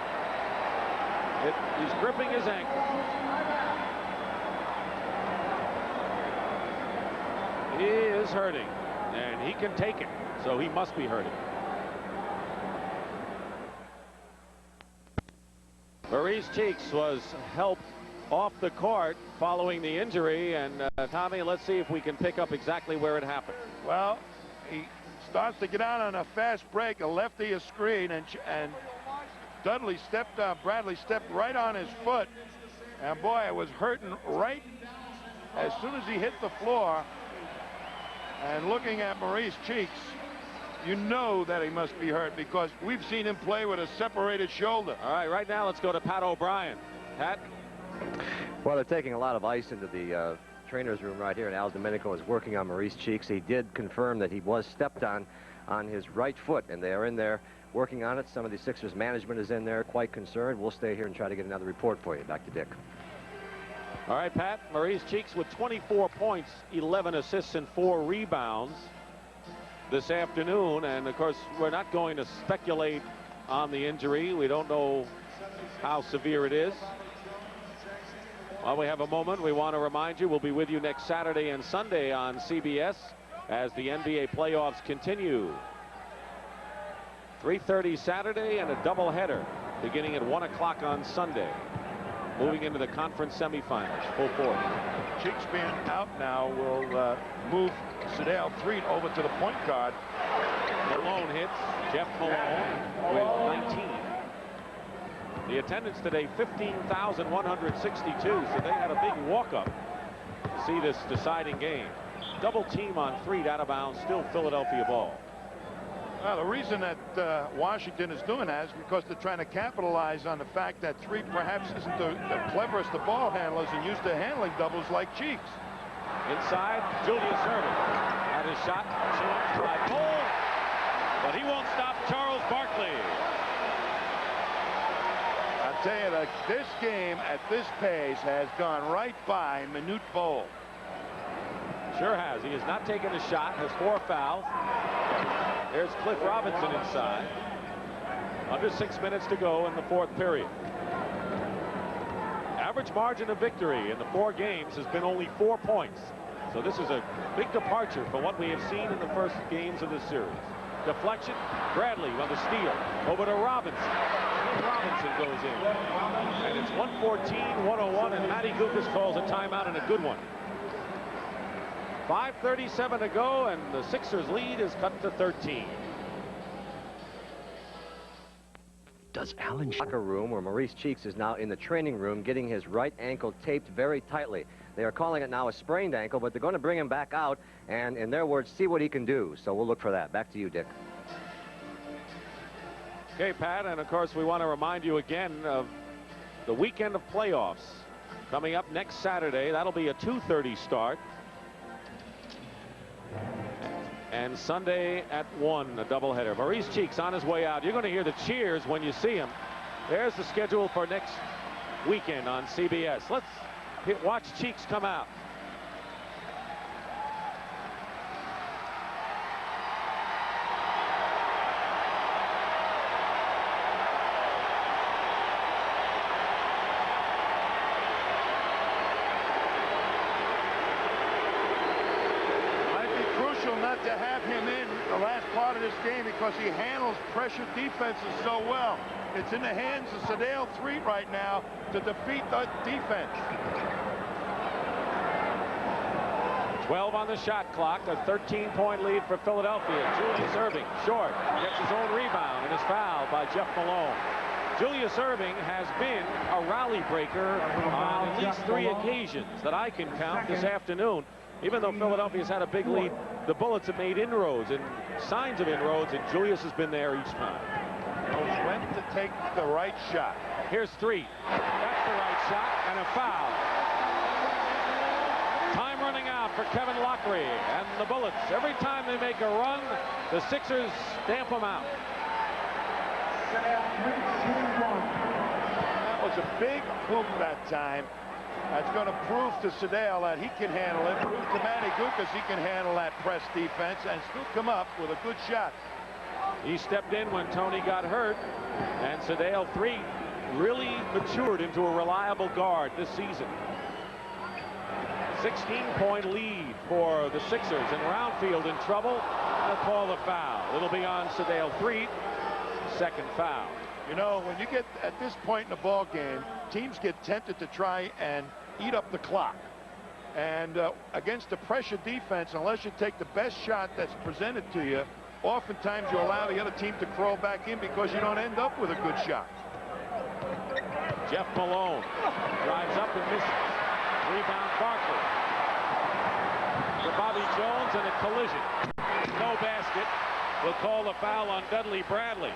He's gripping his ankle. He is hurting, and he can take it, so he must be hurting. Maurice Cheeks was helped off the court following the injury, and Tommy, let's see if we can pick up exactly where it happened. Well, he starts to get out on a fast break, a lefty a screen, and Bradley stepped right on his foot, and boy, it was hurting right as soon as he hit the floor. And looking at Maurice Cheeks, you know that he must be hurt because we've seen him play with a separated shoulder. All right, right now let's go to Pat O'Brien. Pat? Well, they're taking a lot of ice into the trainer's room right here, and Al Domenico is working on Maurice Cheeks. He did confirm that he was stepped on his right foot, and they are in there working on it. Some of the Sixers management is in there, quite concerned. We'll stay here and try to get another report for you. Back to Dick. All right, Pat. Maurice Cheeks with 24 points, 11 assists, and 4 rebounds this afternoon. And, of course, we're not going to speculate on the injury. We don't know how severe it is. While we have a moment, we want to remind you we'll be with you next Saturday and Sunday on CBS as the NBA playoffs continue. 3:30 Saturday and a doubleheader beginning at 1 o'clock on Sunday. Moving into the conference semifinals, full force. Cheeks being out now will move Sedale Threed over to the point guard. Malone hits. Jeff Malone with 19. The attendance today, 15,162, so they had a big walk-up to see this deciding game. Double team on Threed out of bounds, still Philadelphia ball. Well, the reason that Washington is doing that is because they're trying to capitalize on the fact that Threed perhaps isn't the cleverest of ball handlers and used to handling doubles like Cheeks. Inside, Julius Erving had his shot changed by Cole, but he won't stop Charles Barkley. I'll tell you that this game at this pace has gone right by Manute Bol. Sure has. He has not taken a shot, has 4 fouls. There's Cliff Robinson inside. Under 6 minutes to go in the fourth period. Average margin of victory in the 4 games has been only 4 points. So this is a big departure from what we have seen in the first games of this series. Deflection, Bradley on the steal. Over to Robinson. Robinson goes in. And it's 114-101, and Matty Gukas calls a timeout, and a good one. 5:37 to go, and the Sixers lead is cut to 13. Does Allen locker room where Maurice Cheeks is now in the training room getting his right ankle taped very tightly. They are calling it now a sprained ankle, but they're going to bring him back out and, in their words, see what he can do. So we'll look for that. Back to you, Dick. Okay, Pat, and of course we want to remind you again of the weekend of playoffs coming up next Saturday. That'll be a 2:30 start. And Sunday at 1, a doubleheader. Maurice Cheeks on his way out. You're going to hear the cheers when you see him. There's the schedule for next weekend on CBS. Let's watch Cheeks come out. Not to have him in the last part of this game because he handles pressure defenses so well. It's in the hands of Sedale Threatt right now to defeat the defense. 12 on the shot clock, a 13-point lead for Philadelphia. Julius Erving, short, gets his own rebound and is fouled by Jeff Malone. Julius Erving has been a rally breaker on at least 3 occasions that I can count this afternoon. Even though Philadelphia's had a big lead, the Bullets have made inroads and signs of inroads, and Julius has been there each time. Knows when to take the right shot. Here's Threatt. That's the right shot and a foul. Time running out for Kevin Lockery and the Bullets. Every time they make a run, the Sixers stamp them out. That was a big hoop that time. That's going to prove to Sedale that he can handle it. Prove to Manny Gukas he can handle that press defense and still come up with a good shot. He stepped in when Tony got hurt, and Sedale Threatt really matured into a reliable guard this season. 16-point lead for the Sixers, and Roundfield in trouble. They'll call the foul. It'll be on Sedale Threatt. Second foul. You know, when you get at this point in the ball game, teams get tempted to try and eat up the clock. And against the pressure defense, unless you take the best shot that's presented to you, oftentimes you allow the other team to crawl back in because you don't end up with a good shot. Jeff Malone drives up and misses. Rebound Barkley. For Bobby Jones and a collision. No basket. We'll call the foul on Dudley Bradley.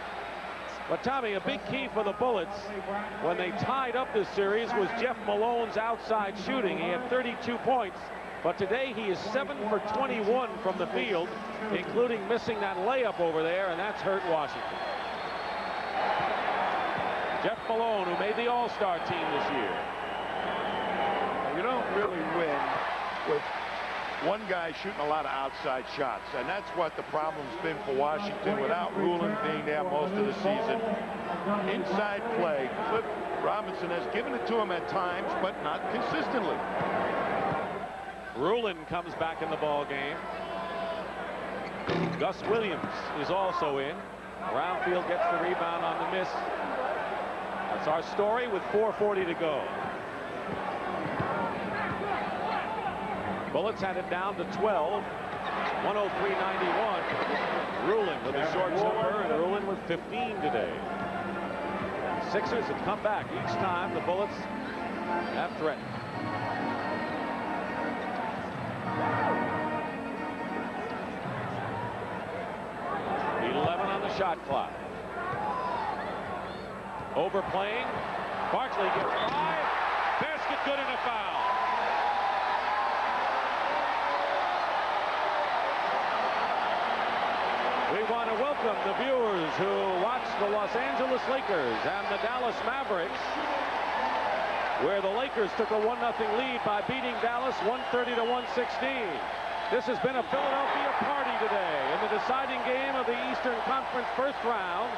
But Tommy, a big key for the Bullets when they tied up this series was Jeff Malone's outside shooting. He had 32 points, but today he is 7 for 21 from the field, including missing that layup over there, and that's hurt Washington. Jeff Malone, who made the All-Star team this year. You don't really win with one guy shooting a lot of outside shots, and that's what the problem's been for Washington without Rulin being there most of the season. Inside play, Cliff Robinson has given it to him at times, but not consistently. Rulin comes back in the ball game. Gus Williams is also in. Roundfield gets the rebound on the miss. That's our story with 4:40 to go. Bullets had it down to 12. 103-91. Rulin with a short jumper, and Rulin with 15 today. Sixers have come back each time the Bullets have threatened. On the shot clock. Overplaying. Barkley gets by. Basket good and a foul. We want to welcome the viewers who watch the Los Angeles Lakers and the Dallas Mavericks, where the Lakers took a 1-0 lead by beating Dallas 130-116. This has been a Philadelphia party today in the deciding game of the Eastern Conference first round.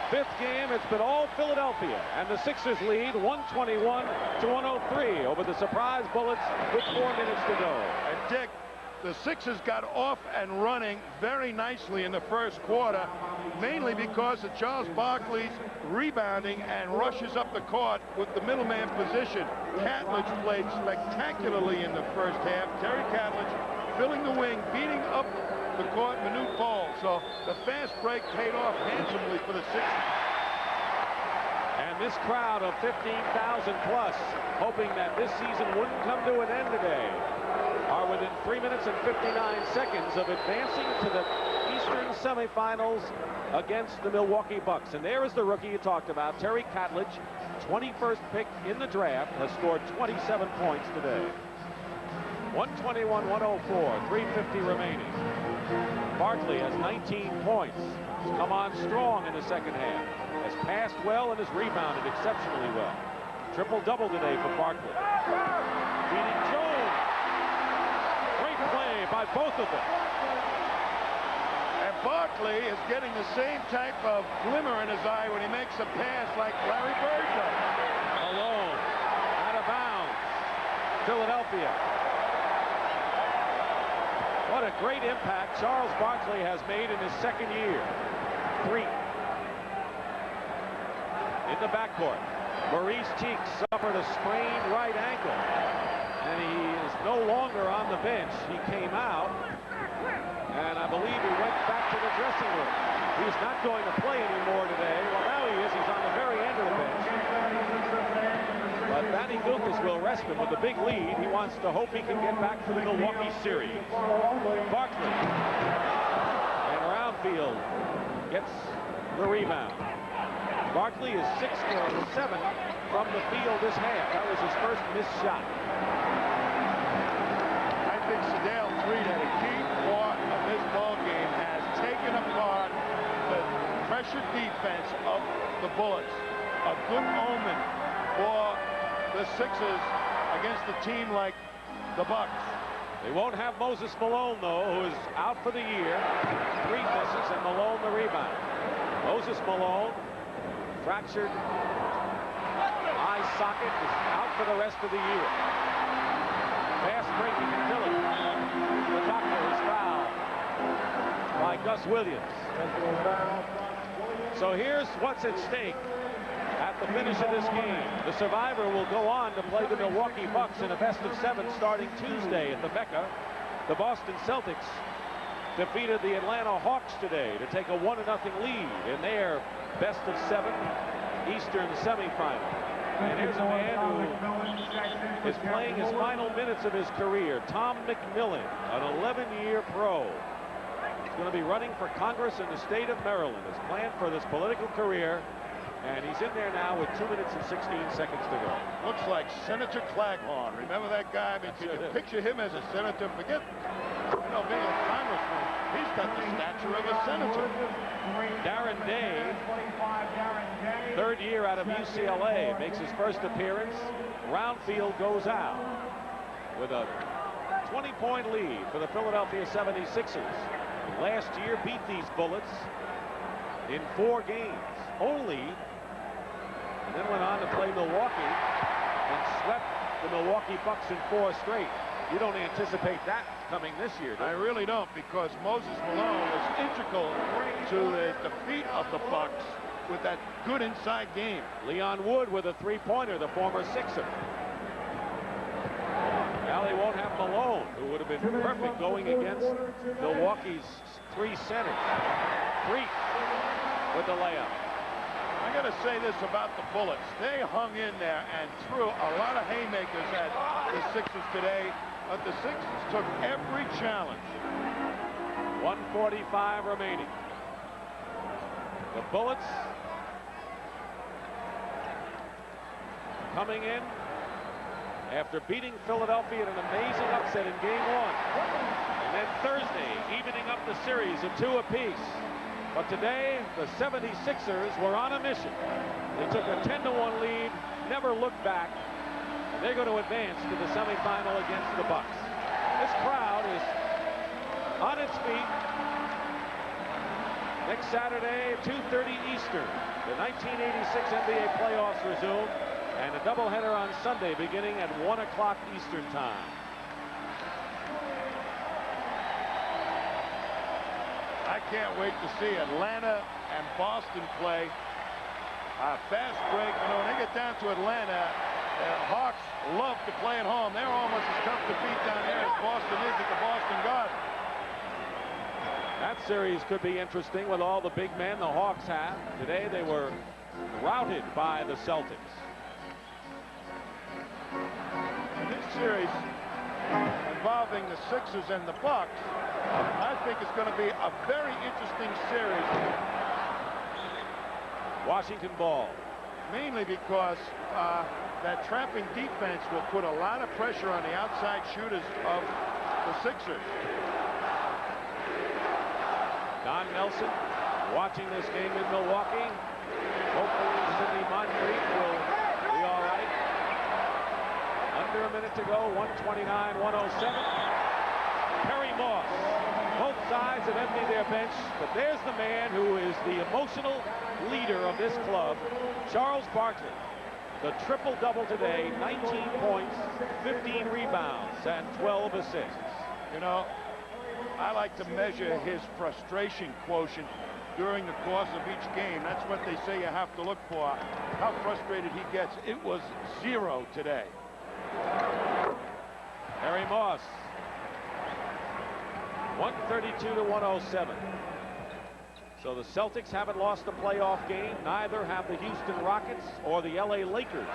Fifth game, it's been all Philadelphia, and the Sixers lead 121-103 over the surprise Bullets with 4 minutes to go. And Dick, the Sixers got off and running very nicely in the first quarter, mainly because of Charles Barkley's rebounding and rushes up the court with the middleman position. Catledge played spectacularly in the first half. Terry Catledge filling the wing, beating up the court, Manute Bol. So the fast break paid off handsomely for the Sixers. And this crowd of 15,000 plus, hoping that this season wouldn't come to an end today, are within 3 minutes and 59 seconds of advancing to the Eastern semifinals against the Milwaukee Bucks. And there is the rookie you talked about, Terry Catledge, 21st pick in the draft, has scored 27 points today. 121-104, 3:50 remaining. Barkley has 19 points. He's come on strong in the second half. Has passed well and has rebounded exceptionally well. Triple-double today for Barkley. Beating Jones. Great play by both of them. And Barkley is getting the same type of glimmer in his eye when he makes a pass like Larry Bird does. Malone, out of bounds. Philadelphia. What a great impact Charles Barkley has made in his second year. 3. In the backcourt, Maurice Cheeks suffered a sprained right ankle, and he is no longer on the bench. He came out, and I believe he went back to the dressing room. He's not going to play anymore today. Well, now he is. He's on the very end of the bench. But Manny Gilchrist will rest him with a big lead. He wants to hope he can get back for the Milwaukee series. Barkley and Roundfield gets the rebound. Barkley is 6 for 7 from the field this half. That was his first missed shot. I think Sedale Threed had a key part of this ball game, has taken apart the pressure defense of the Bullets. A good omen for the Sixers against a team like the Bucks. They won't have Moses Malone, though, who is out for the year. 3 misses, and Malone the rebound. Moses Malone, fractured eye socket, is out for the rest of the year. Pass breaking and Dillon. The doctor is fouled by Gus Williams. So here's what's at stake at the finish of this game. The survivor will go on to play the Milwaukee Bucks in a best-of-7 starting Tuesday at the Mecca. The Boston Celtics defeated the Atlanta Hawks today to take a 1-0 lead in their best-of-7 Eastern semifinal. And here's a man who is playing his final minutes of his career, Tom McMillan, an 11-year pro. He's going to be running for Congress in the state of Maryland. His plan for this political career, and he's in there now with 2 minutes and 16 seconds to go. Looks like Senator Claghorn. Remember that guy? I mean, can you picture him as a senator? Forget, being a congressman. He's got the stature of a senator. Darren Day, 3rd year out of UCLA, makes his first appearance. Roundfield goes out with a 20-point lead for the Philadelphia 76ers. Last year beat these Bullets in 4 games only, and then went on to play Milwaukee and swept the Milwaukee Bucks in 4 straight. You don't anticipate that coming this year, do you? I really don't, because Moses Malone was integral to the defeat of the Bucks with that good inside game. Leon Wood with a 3-pointer, the former Sixer. Now they won't have Malone, who would have been perfect going against Milwaukee's 3 centers. Freak with the layup. I got to say this about the Bullets. They hung in there and threw a lot of haymakers at the Sixers today, but the Sixers took every challenge. 1:45 remaining. The Bullets coming in after beating Philadelphia in an amazing upset in Game 1. And then Thursday, evening up the series of 2 apiece. But today, the 76ers were on a mission. They took a 10-1 lead, never looked back, and they're going to advance to the semifinal against the Bucks. This crowd is on its feet. Next Saturday, 2:30 Eastern, the 1986 NBA playoffs resume, and a doubleheader on Sunday beginning at 1 o'clock Eastern time. I can't wait to see Atlanta and Boston play. Fast break. When they get down to Atlanta, the Hawks love to play at home. They're almost as tough to beat down here as Boston is at the Boston Garden. That series could be interesting with all the big men the Hawks have. Today they were routed by the Celtics. This series involving the Sixers and the Bucks, I think it's going to be a very interesting series. Washington ball. Mainly because that trapping defense will put a lot of pressure on the outside shooters of the Sixers. Don Nelson watching this game in Milwaukee. Hopefully Sidney Moncrief will be all right. under a minute to go, 129-107. Perry Moss. Both sides have emptied their bench, but there's the man who is the emotional leader of this club, Charles Barkley. The triple-double today, 19 points, 15 rebounds, and 12 assists. You know, I like to measure his frustration quotient during the course of each game. That's what they say you have to look for, how frustrated he gets. It was 0 today. Perry Moss. 132-107. So the Celtics haven't lost a playoff game. Neither have the Houston Rockets or the LA Lakers.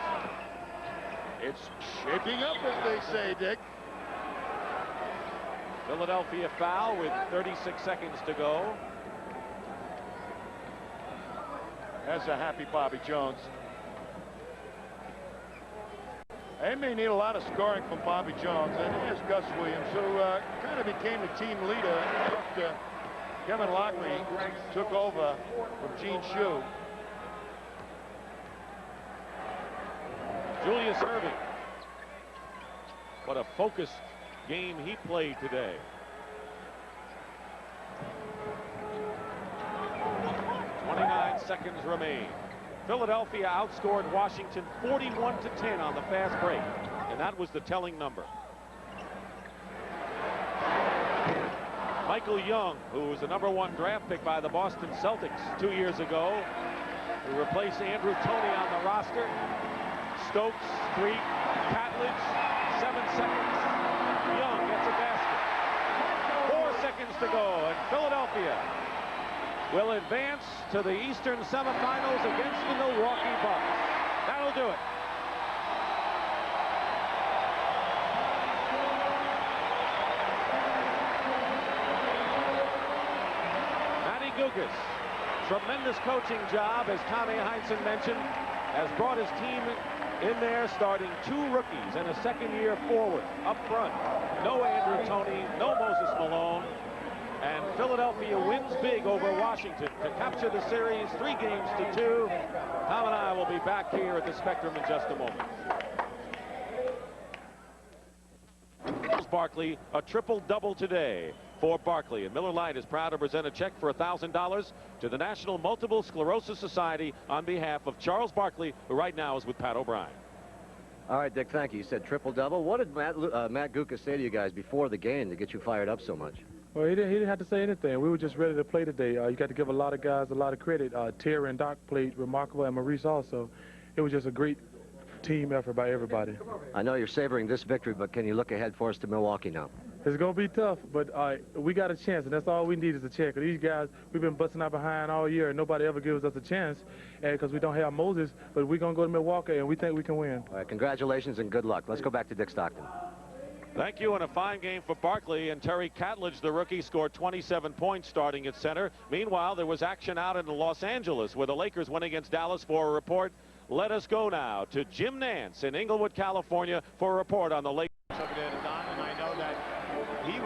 It's shaping up, as they say, Dick. Philadelphia foul with 36 seconds to go. That's a happy Bobby Jones. They may need a lot of scoring from Bobby Jones. And here's Gus Williams, who kind of became the team leader after Kevin Lockley took over from Gene Shue. Julius Erving. What a focused game he played today. Seconds remain. Philadelphia outscored Washington 41-10 on the fast break, and that was the telling number. Michael Young, who was the #1 draft pick by the Boston Celtics 2 years ago, who replaced Andrew Toney on the roster. Stokes, 3, Catledge, 7 seconds. Young gets a basket. 4 seconds to go, and Philadelphia will advance to the Eastern semifinals against the Milwaukee Bucks. That'll do it. Matty Gugas, tremendous coaching job, as Tommy Heinsohn mentioned, has brought his team in there, starting 2 rookies and a second-year forward up front. No Andrew Toney, no Moses Malone. And Philadelphia wins big over Washington to capture the series 3-2. Tom and I will be back here at the Spectrum in just a moment. Barkley, a triple-double today for Barkley. And Miller Lite is proud to present a check for $1,000 to the National Multiple Sclerosis Society on behalf of Charles Barkley, who right now is with Pat O'Brien. All right, Dick, thank you. You said triple-double. What did Matt Gukas say to you guys before the game to get you fired up so much? Well, he didn't have to say anything. We were just ready to play today. You got to give a lot of guys a lot of credit. Terry and Doc played remarkable, and Maurice also. It was just a great team effort by everybody. I know you're savoring this victory, but can you look ahead for us to Milwaukee now? It's going to be tough, but we got a chance, and that's all we need is a chance. These guys, we've been busting our behind all year, and nobody ever gives us a chance because we don't have Moses, but we're going to go to Milwaukee, and we think we can win. All right, congratulations and good luck. Let's go back to Dick Stockton. Thank you, and a fine game for Barkley. And Terry Catledge, the rookie, scored 27 points starting at center. Meanwhile, there was action out in Los Angeles where the Lakers went against Dallas. For a report, let us go now to Jim Nance in Inglewood, California for a report on the Lakers. And I know that he was